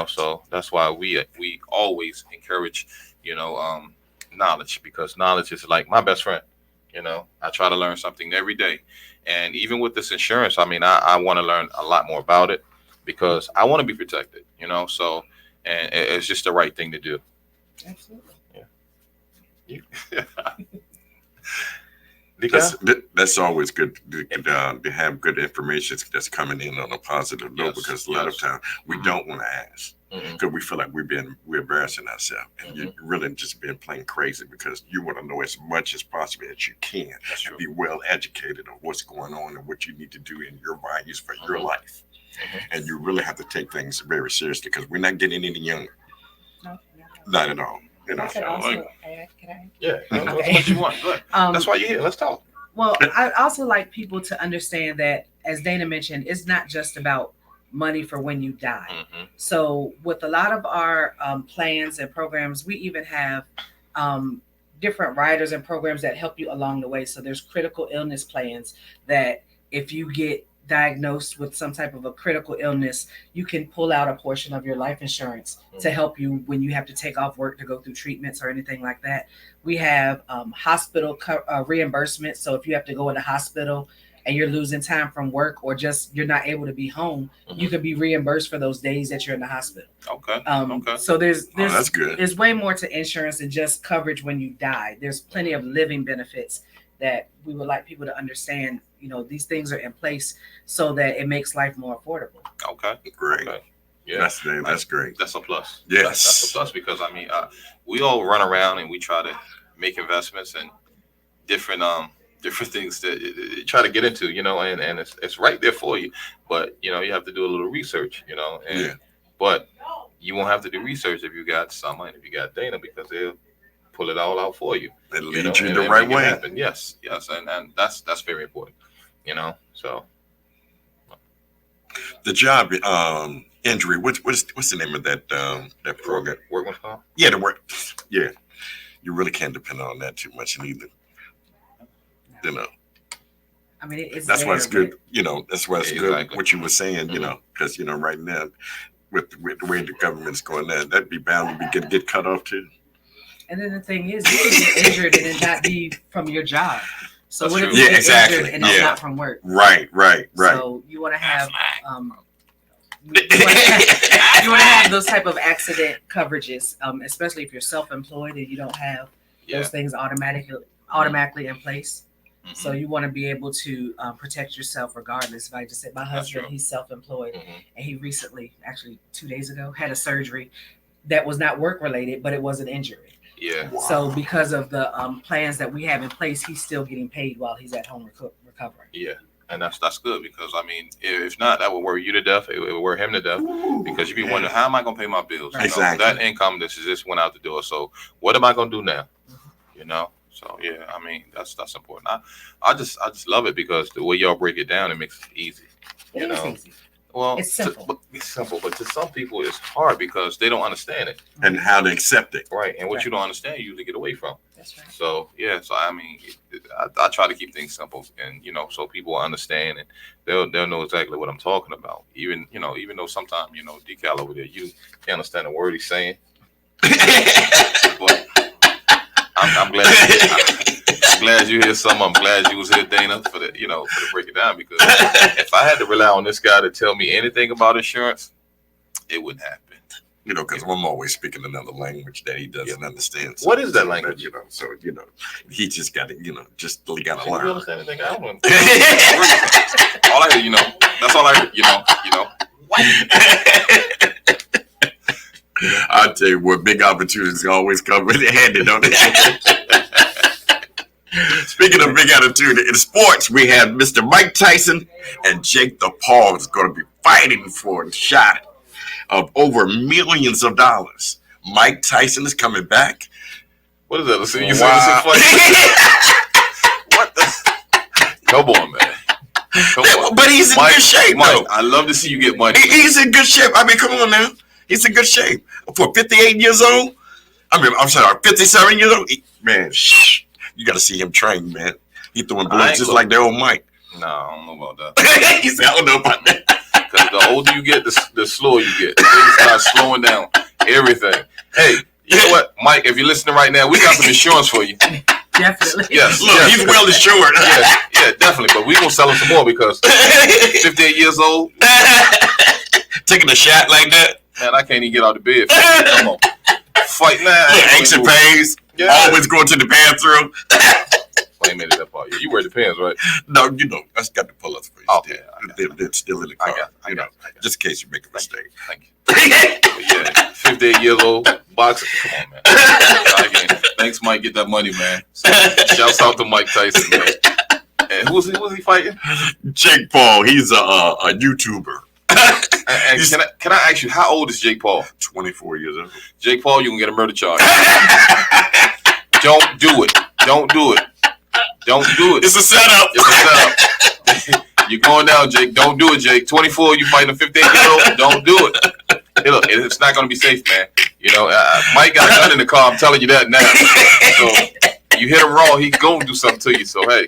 So that's why we always encourage, knowledge, because knowledge is like my best friend. I try to learn something every day. And even with this insurance, I mean, I want to learn a lot more about it because I want to be protected, so, and it's just the right thing to do. Absolutely. Yeah. That's always good to have good information that's coming in on a positive note, because a lot of times we don't want to ask because we feel like we're embarrassing ourselves, and you're really just being plain crazy because you want to know as much as possible as you can and be well educated on what's going on and what you need to do in your values for your life. And you really have to take things very seriously because we're not getting any younger. No, not at all. I could also add, can I? Yeah, Okay. that's what you want. Look, that's why you're here. Let's talk. Well, I also like people to understand that, as Dana mentioned, it's not just about money for when you die. So with a lot of our plans and programs, we even have different riders and programs that help you along the way. So there's critical illness plans that if you get diagnosed with some type of a critical illness, you can pull out a portion of your life insurance to help you when you have to take off work to go through treatments or anything like that. We have hospital reimbursement. So if you have to go in the hospital and you're losing time from work, or just you're not able to be home, you could be reimbursed for those days that you're in the hospital. Okay. So there's that's good. There's way more to insurance than just coverage when you die. There's plenty of living benefits that we would like people to understand. These things are in place so that it makes life more affordable. Okay. Great. Okay. Yeah, that's great. That's a plus. Yes, that's a plus, because I mean, we all run around and we try to make investments and different things that you try to get into, and it's right there for you, but you have to do a little research, but you won't have to do research if you got someone, if you got Dana, because they'll pull it all out for you. It leads you the right way. Yes, and that's very important. So the job injury. What's the name of that program? Workman's comp. Yeah, the work. Yeah, you really can't depend on that too much neither. I mean, that's why it's good. That's why it's Exactly. good what you were saying. Because right now, with the way the government's going, that'd be bound to get cut off too. And then the thing is, you can get injured and it not be from your job. So That's what if true. you Yeah, get exactly. injured and it's Yeah. not from work? Right. So you want to have you want to have those type of accident coverages, especially if you're self-employed and you don't have those things automatically in place. So you want to be able to protect yourself regardless. If I just said my husband, he's self-employed, and he recently, actually 2 days ago, had a surgery that was not work related, but it was an injury. Yeah. Wow. So because of the plans that we have in place, he's still getting paid while he's at home recovering. Yeah. And that's good, because I mean, if not, that would worry you to death. It would worry him to death, because you'd be wondering, how am I going to pay my bills? Exactly. That income just went out the door. So what am I going to do now? So yeah, I mean, that's important. I just love it, because the way y'all break it down, it makes it easy. It is easy. Well, It's simple. It's simple, but to some people it's hard because they don't understand it. And how to accept it. Right. And what Right. you don't understand, you usually get away from. That's right. So yeah, so I mean, I try to keep things simple, and so people understand, and they'll know exactly what I'm talking about. Even though sometimes Decal over there, you can't understand the word he's saying. But I'm glad you're here. I'm glad you was here, Dana, for the break it down, because if I had to rely on this guy to tell me anything about insurance, it wouldn't happen. Because I'm always speaking another language that he doesn't understand. What is that language? So he just got to, just really got to You learn. understand anything? I don't understand. All I hear, that's all I hear, I'll tell you what, big opportunities always come with handy, don't they? Speaking of big attitude, in sports, we have Mr. Mike Tyson and Jake the Paul is going to be fighting for a shot of over millions of dollars. Mike Tyson is coming back. What is that? Let's see. You Wow. What the? Come on, man. Come on. But he's in good shape, though. I love to see you get money. He's in good shape. I mean, come on now. He's in good shape. For 58 years old, I'm sorry, 57 years old, man, you got to see him train, man. He throwing blows just like the old Mike. No, I don't know about that. He said, I don't know about that. Because the older you get, the slower you get. Things start slowing down everything. Hey, you know what, Mike, if you're listening right now, we got some insurance for you. Definitely. Yes. Look, he's well insured. Yeah, definitely. But we're going to sell him some more because 58 years old. Taking a shot like that. Man, I can't even get out of bed. Come on. Fight now. Aches and pains. Yeah. Always going to the bathroom. Wait a minute, that part. You wear the pants, right? No, you know, I just got the pull-ups for you. Okay. They're still in the car. I got just in case you make a mistake. Thank you. Yeah, 58 years old, boxer. Come on, man. Again, thanks, Mike. Get that money, man. So, shouts out to Mike Tyson, man. And who was he fighting? Jake Paul. He's a YouTuber. And can I ask you, how old is Jake Paul? 24 years old. Jake Paul, you can get a murder charge. Don't do it. Don't do it. Don't do it. It's a setup. It's a setup. You're going down, Jake. Don't do it, Jake. 24, you fighting a 15-year-old. Don't do it. Hey, look, it's not going to be safe, man. You know, Mike got a gun in the car. I'm telling you that now. So you hit him wrong, he's going to do something to you. So, hey,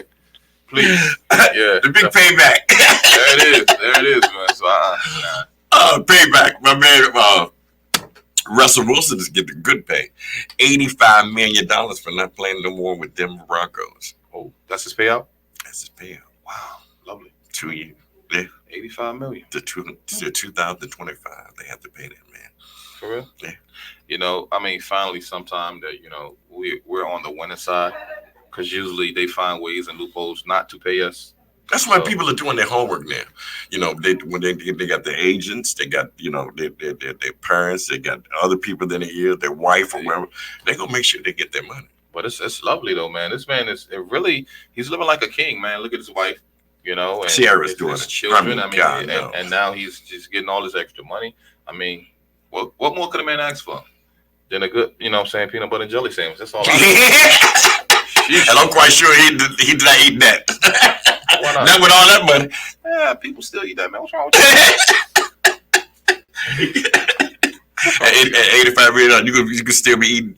please. Yeah. The big payback. There it is, man. So, payback. My man, Russell Wilson is getting good pay. $85 million for not playing no more with Denver Broncos. Oh, that's his payout? That's his payout. Wow. Lovely. 2 years. Yeah. $85 million. To 2025, they have to pay that, man. For real? Yeah. You know, I mean, finally, sometime that, you know, we're on the winning side, because usually they find ways and loopholes not to pay us. That's why people are doing their homework now. You know, they got their agents, they got, you know, their parents, they got other people in their ear, their wife or whatever. They're going to make sure they get their money. But it's lovely, though, man. This man he's living like a king, man. Look at his wife, you know. And Sierra's doing his it. children, God, and now he's just getting all this extra money. I mean, what more could a man ask for than a good, you know what I'm saying, peanut butter and jelly sandwich? That's all And I'm quite sure he did not eat that. Why not? Not with all that money. Yeah, people still eat that, man. What's wrong with you? At $85 million, you can still be eating.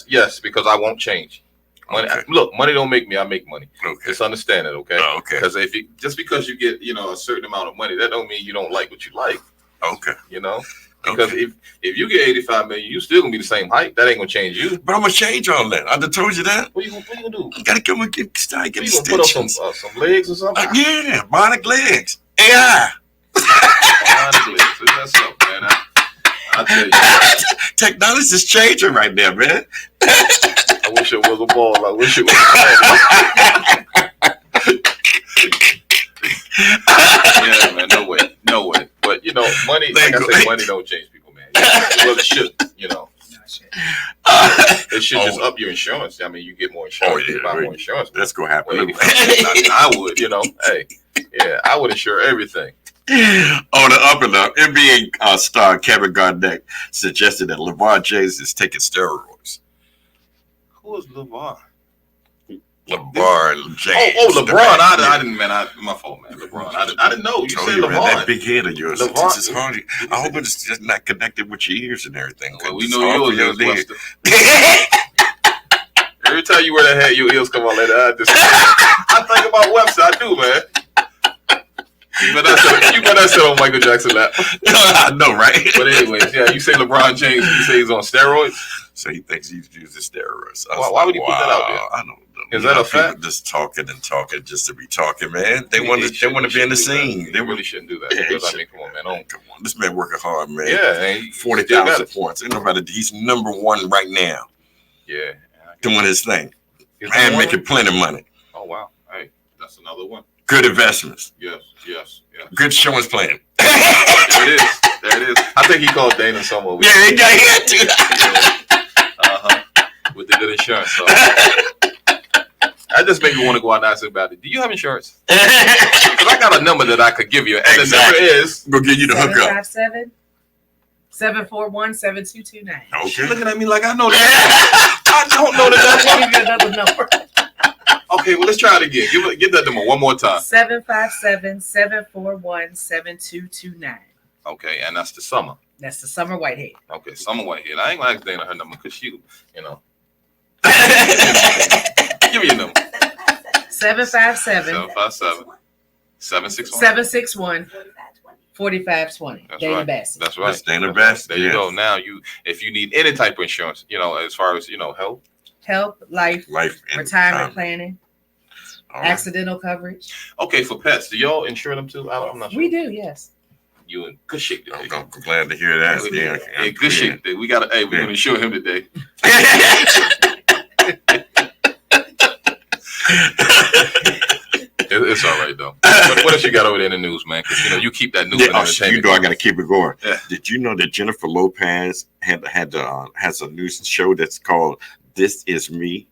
Yes, because I won't change. Money, Okay. Look, money don't make me. I make money. Okay. Just understand it, okay? Oh, okay. Because just because you get, you know, a certain amount of money, that don't mean you don't like what you like. Okay. You know, because if you get 85 million, you still gonna be the same height. That ain't gonna change you. But I'm gonna change all that. I done told you that. What you gonna do? You gotta come and start getting You gonna stitches. put up some legs or something? Yeah, bionic legs. AI. Bionic legs. That's up, man. I tell you. Technology's changing right now, man. I wish it was a ball. I wish it was a yeah, man. No way. But you know, money. Like I say, money don't change people, man. Well, it should. You know, it should just up your insurance. I mean, you get more insurance. You buy more insurance. That's gonna happen. I would. You know, hey, yeah, I would insure everything. On the up and up, NBA star Kevin Garnett suggested that LeBron James is taking steroids. Who is LeBron? LeBron James. Oh, LeBron. I didn't, man. My fault, man. LeBron. I didn't know. You said LeBron. Man, that big head of yours. LeBron. It's hard. I hope it's just not connected with your ears and everything. Well, we know yours is Every time you wear that hat, your ears come out like that. I think about Webster. I do, man. You better sit on Michael Jackson lap. I know, right? But anyways, yeah, you say LeBron James. You say he's on steroids. So he thinks he's using steroids. Why would he put that out there? I don't know. Is that a fact? Just talking just to be talking, man. They want to be in the scene. They really shouldn't do that. Yeah, Because, I mean, come on, man. Come on, this man working hard, man. Yeah, 40,000 points. Ain't nobody. He's number one right now. Yeah, doing his thing and making plenty of money. Oh wow! Hey, that's another one. Good investments. Yes. Good insurance plan. There it is. I think he called Dana somewhere. Yeah, he had to. With the good insurance. So. That just made me want to go out and ask him about it. Do you have insurance? Because I got a number that I could give you. And the number is... Go get you the hookup. 757-741-7229. Okay. She's looking at me like I know that. I don't know that. I'll give you another number. Okay, well, let's try it again. Get that number one more time. 757-741-7229. Okay, and that's the Summer. That's the Summer Whitehead. Okay, Summer Whitehead. I ain't gonna ask Dana her number because she, you know. Give me your number. 757-761-4520. 761-4520. That's Dana right. Bassett. That's right. That's Dana Bassett. There you go. Now if you need any type of insurance, as far as Health, life, and retirement planning, All right. accidental coverage. Okay, for pets, do y'all insure them too? I'm not sure. We do, yes. You in good shape today. I'm glad to hear that. Yeah, good shape today. We're gonna insure him today. It's all right though. What else you got over there in the news, man? Because you keep that news. I got to keep it going. Yeah. Did you know that Jennifer Lopez has a news show that's called "This Is Me,"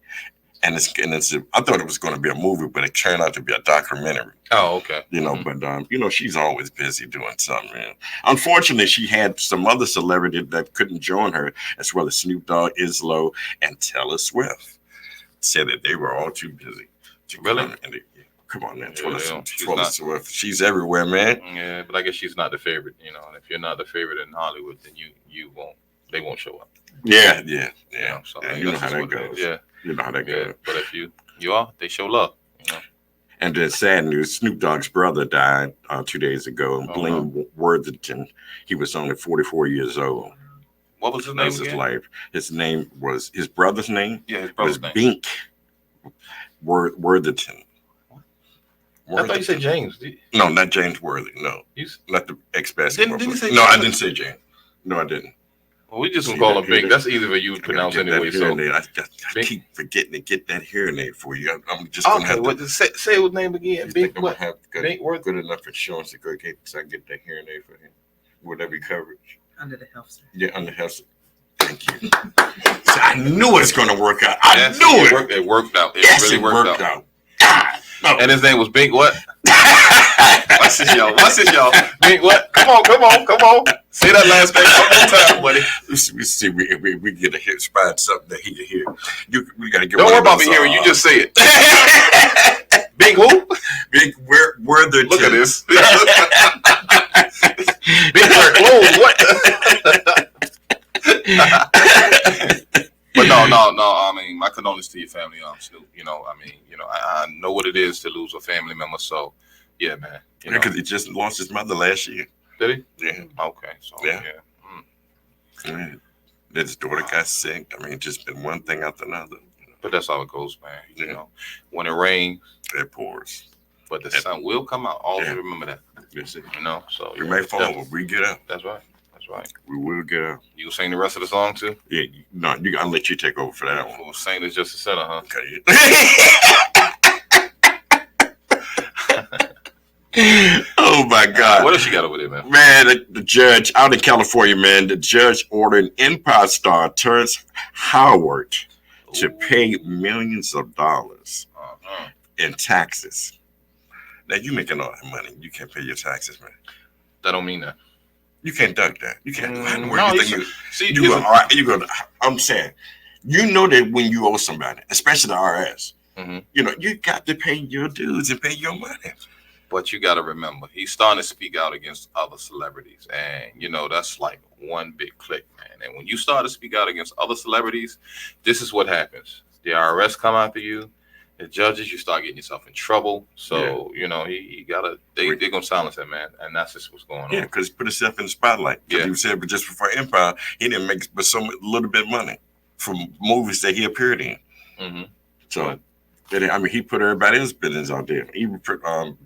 and it's I thought it was going to be a movie, but it turned out to be a documentary. Oh, okay. But she's always busy doing something. Man. Unfortunately, she had some other celebrity that couldn't join her, as well as Snoop Dogg, Islo, and Taylor Swift. Said that they were all too busy. Really? Come on, man. Yeah, Taylor Swift. She's everywhere, man. Yeah, but I guess she's not the favorite. And if you're not the favorite in Hollywood, then you won't. They won't show up. Yeah. So You know how that goes. Yeah. You know how that goes. But if you are, they show love. And then sad news, Snoop Dogg's brother died 2 days ago. Blaine Worthington. He was only 44 years old. What was his name? His life. His name was his brother's name. Yeah, his brother's was name. Bink Worthington. I thought you said James. No, not James Worthy. No, not the ex-basketball. Didn't you say no, James? I didn't say James. No, I didn't. Well, we just gonna call him Bink. That's easy for you to pronounce anyway. So I keep forgetting to get that hearing aid for you. I'm just gonna have to say his name again. Bink what? Have Bink Worth. good enough insurance to go get so I can get that hearing aid for him. Would that be coverage? Under the health service. Yeah, under health. Thank you. So I knew it's gonna work out. I knew it. It worked out. It really worked out. God. No. And his name was Bink what? What's this, y'all? Bink what? Come on. Say that last name one more time, buddy. We see we get a hit spot something that he can hear. We gotta get. Don't worry about me hearing. You just say it. Bink who? Bink Worthington. Look at this. Bink wear clothes. What? But no. I mean, my condolences to your family, Snoop. I know what it is to lose a family member. So, yeah, man. Because he just lost his mother last year. Did he? Yeah. Okay. So yeah. His daughter got sick. I mean, it's just been one thing after another. But that's how it goes, man. When it rains, it pours. But the sun will come out. Always remember that. Yes, it. So you may fall, but we get up. That's right. We will get up. You sing the rest of the song too? Yeah, I'll let you take over for that one. Well, Saint is just a sinner, huh? Okay. Oh my God! What else you got over there, man? Man, the judge out in California, man, the judge ordered Empire star Terrence Howard to pay millions of dollars in taxes. Now you making all that money, you can't pay your taxes, man. That don't mean that. You can't duck that. You can't. I'm saying, you know that when you owe somebody, especially the IRS, you got to pay your dues and pay your money. But you got to remember, he's starting to speak out against other celebrities, and that's like one big click, man. And when you start to speak out against other celebrities, this is what happens: the IRS come after you. The judges, you start getting yourself in trouble. So, he gotta, they're going to silence him, man. And that's just what's going on. Yeah, because he put himself in the spotlight. Yeah. He said, but just before Empire, he didn't make but little bit of money from movies that he appeared in. Mm-hmm. So, he put everybody else's business out there. Even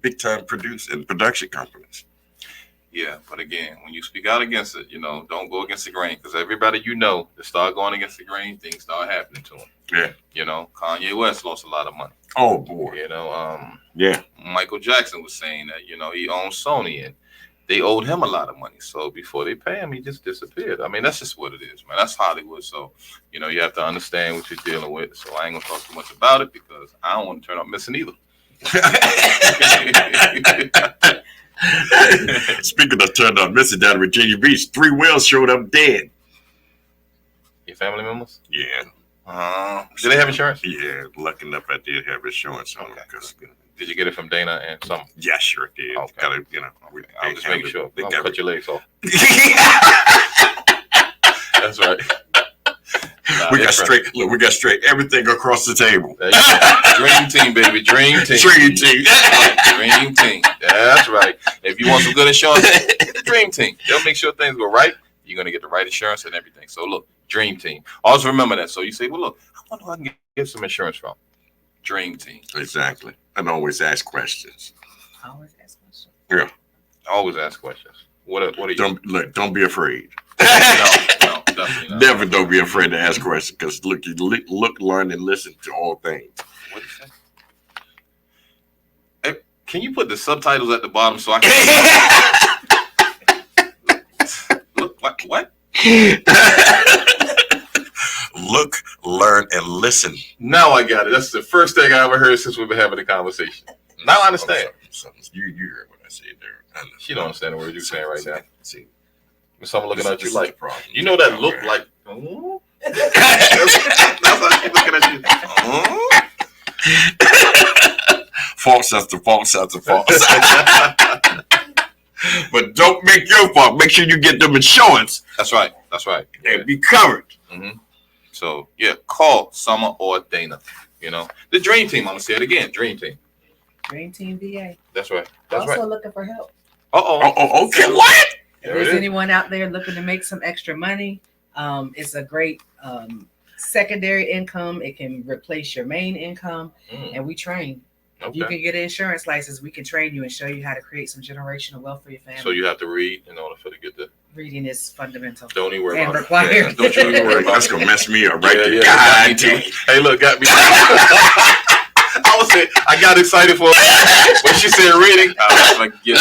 big time production companies. Yeah, but again, when you speak out against it, don't go against the grain, because everybody that start going against the grain, things start happening to them. Yeah. Kanye West lost a lot of money. Oh boy. Yeah. Michael Jackson was saying that, he owned Sony and they owed him a lot of money. So before they pay him, he just disappeared. I mean, that's just what it is, man. That's Hollywood. So, you have to understand what you're dealing with. So I ain't gonna talk too much about it because I don't want to turn up missing either. Speaking of turned up missing, down in Virginia Beach, 3 whales showed up dead. Your family members? Yeah. Do they have insurance? Yeah, lucky enough I did have insurance on Okay. it. 'Cause, Did you get it from Dana and some? yeah, sure did. Okay. Gotta, I'm just making sure. They Don't got cut your legs off. it. That's right. We got straight. Look, we got straight everything across the table. There you go. Dream team, baby. Dream team. Dream team. Dream team. That's right. If you want some good insurance, get the Dream Team. They'll make sure things go right. You're gonna get the right insurance and everything. So look, Dream Team. Always remember that. So you say, well, look, I wonder who I can get some insurance from. Dream Team. Exactly. And always ask questions. Always ask questions. Yeah. Always ask questions. What are you? Don't be afraid. No, definitely not. Never don't be afraid to ask questions because look, you look, learn, and listen to all things. What did you say? Hey, can you put the subtitles at the bottom so I can look what? Look, learn, and listen. Now I got it. That's the first thing I ever heard since we've been having a conversation. Now I understand. You heard what I said there. She don't understand the word you're saying right now. See, Someone looking at you like, problem. you know that look like. That's how she's looking at you. False after false after false. But don't make your fault. Make sure you get them insurance. That's right. That's right. And be covered. Mm-hmm. So yeah, call Summer or Dana. You know, the Dream Team. I'm gonna say it again. Dream Team. Dream Team VA. That's right. That's also right. looking for help. Oh, okay. What? If there's anyone out there looking to make some extra money, it's a great secondary income. It can replace your main income, and we train. Okay. You can get an insurance license. We can train you and show you how to create some generational wealth for your family. So you have to read in order to get the. Reading is fundamental. Don't even worry and about required. it. Yeah, don't you even worry about That's it. gonna mess me up right there. Yeah, God, hey, look, got me. I got excited for when she said reading. I was like, yeah.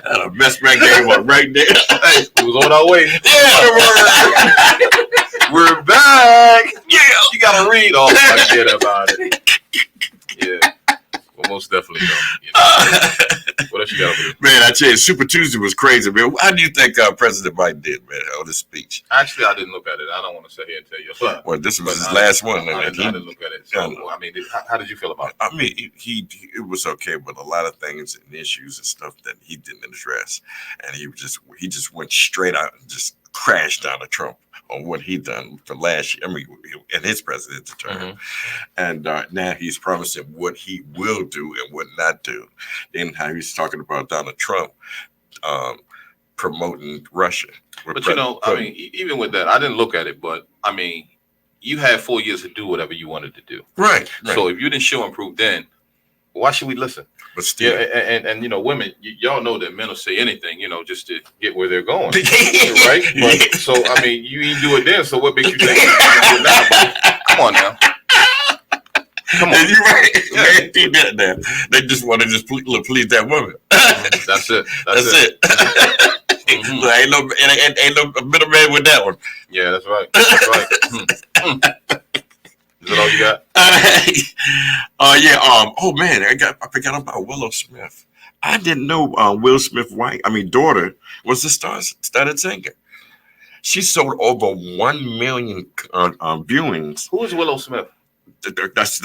That'll mess my game up right there. Hey, we was on our way. Yeah. We're back. Yeah. You gotta read all I get about it. Yeah. Well, most definitely don't. You know. What else you got over there? Man, I tell you, Super Tuesday was crazy, man. How do you think President Biden did, man, on his speech? Actually, I didn't look at it. I don't want to sit here and tell you. But, Well, this was his last one. I didn't look at it. So, I mean, how did you feel about it? I mean, it was okay, but a lot of things and issues and stuff that he didn't address, and he just went straight out and just crashed down to Trump on what he done for last year. I mean, in his presidential term, and now he's promising what he will do and what not do. Then how he's talking about Donald Trump promoting Russia. But you know, I mean, even with that, I didn't look at it, but I mean, you had 4 years to do whatever you wanted to do. Right. So if you didn't show and prove then, why should we listen? But still, yeah, and you know, women, y'all know that men will say anything, you know, just to get where they're going, right? But, so I mean, you didn't do it then. So what makes you think you can do it now? Come on now. Come on. You're right. Yeah. They did that now. They just want to just please that woman. That's it. That's it. Ain't no middleman with that one. Yeah, that's right. That's right. Is that all you got? Yeah. Oh man, I forgot about Willow Smith. I didn't know Will Smith's daughter was the started singer. She sold over 1 million viewings. Who is Willow Smith? That's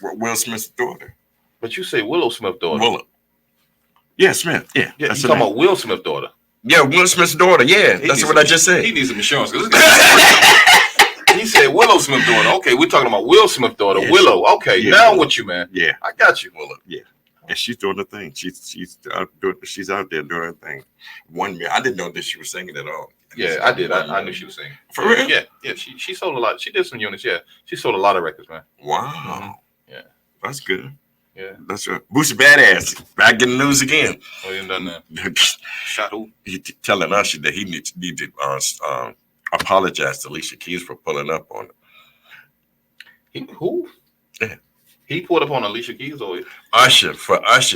Will Smith's daughter. But you say Willow Smith's daughter. Willow. Yeah, Smith. Yeah. Yeah, that's you talking about Will Smith's daughter. Yeah, Will Smith's daughter. Yeah, that's what I just said. He needs some insurance. He said Willow Smith's daughter. Okay, we're talking about Will Smith's daughter. Yeah, Willow. Okay, yeah, now with you, man. Yeah, I got you. Willow. Yeah, and she's doing the thing. She's out there doing her thing. 1 million. I didn't know that she was singing at all. Yeah, I did. I knew she was singing. For real? Yeah. She sold a lot. She did some units. Yeah, she sold a lot of records, man. Wow. Yeah, that's good. Yeah, that's right. Boosie Badass back in the news again. Oh, you done that? Shot who? He telling Usher that he need to apologize to Alicia Keys for pulling up on it. Who? Yeah. He pulled up on Alicia Keys, or Usher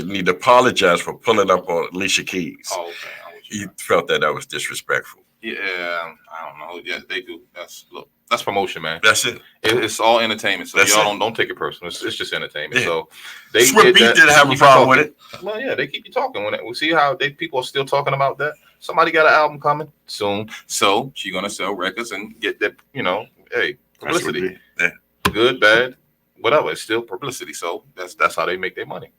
need to apologize for pulling up on Alicia Keys. Oh, okay. He felt that was disrespectful. Yeah, I don't know. Yeah, they do. That's promotion, man. That's it. It's all entertainment. So that's y'all don't take it personal. It's just entertainment. Yeah. So Swift Beat didn't have a problem with it. Well, yeah, they keep you talking. When we see how people are still talking about that. Somebody got an album coming soon, so she's gonna sell records and get that. You know, hey, That's what publicity, yeah. good, bad, whatever. It's still publicity. So that's how they make their money.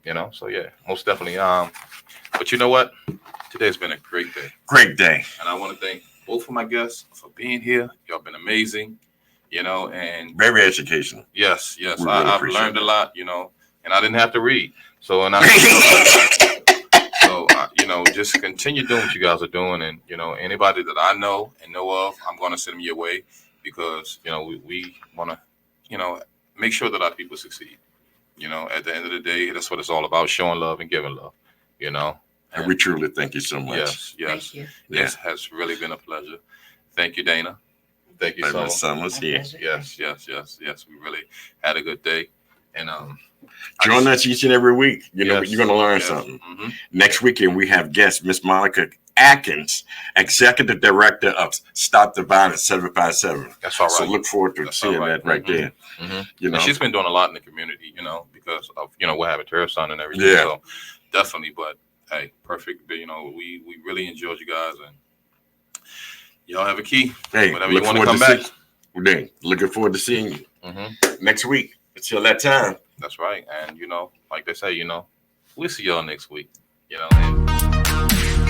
You know. So yeah, most definitely. But you know what? Today's been a great day. Great day. And I want to thank both of my guests for being here. Y'all been amazing. You know, and Very educational. yes, We really I've appreciate learned that. a lot. You know, and I didn't have to read. So you know, just continue doing what you guys are doing, and you know, anybody that I know of, I'm going to send them your way because you know we want to, you know, make sure that our people succeed. You know, at the end of the day, that's what it's all about: showing love and giving love. You know, And we truly thank you so much. yes, Thank you. this has really been a pleasure. Thank you, Dana. Thank you, Baby Summer. Summers, My yeah. pleasure. Yes. We really had a good day, and Join us each and every week. You know, yes, you're going to learn yes, something. mhm. Next weekend, we have guest Miss Monica Atkins, Executive Director of Stop the Violence 757. That's all right. So look forward to That's seeing all right. that right Mhm. there. Mhm. You know, And she's been doing a lot in the community, you know, because of we're having Terror Son and everything. Yeah. So definitely, but hey, perfect. But, you know, we really enjoyed you guys, and y'all have a key. hey, Whenever you look want to forward come to back. Then looking forward to seeing you hmm next week. Until that time. That's right. And you know, like they say, you know, we'll see y'all next week. You know. And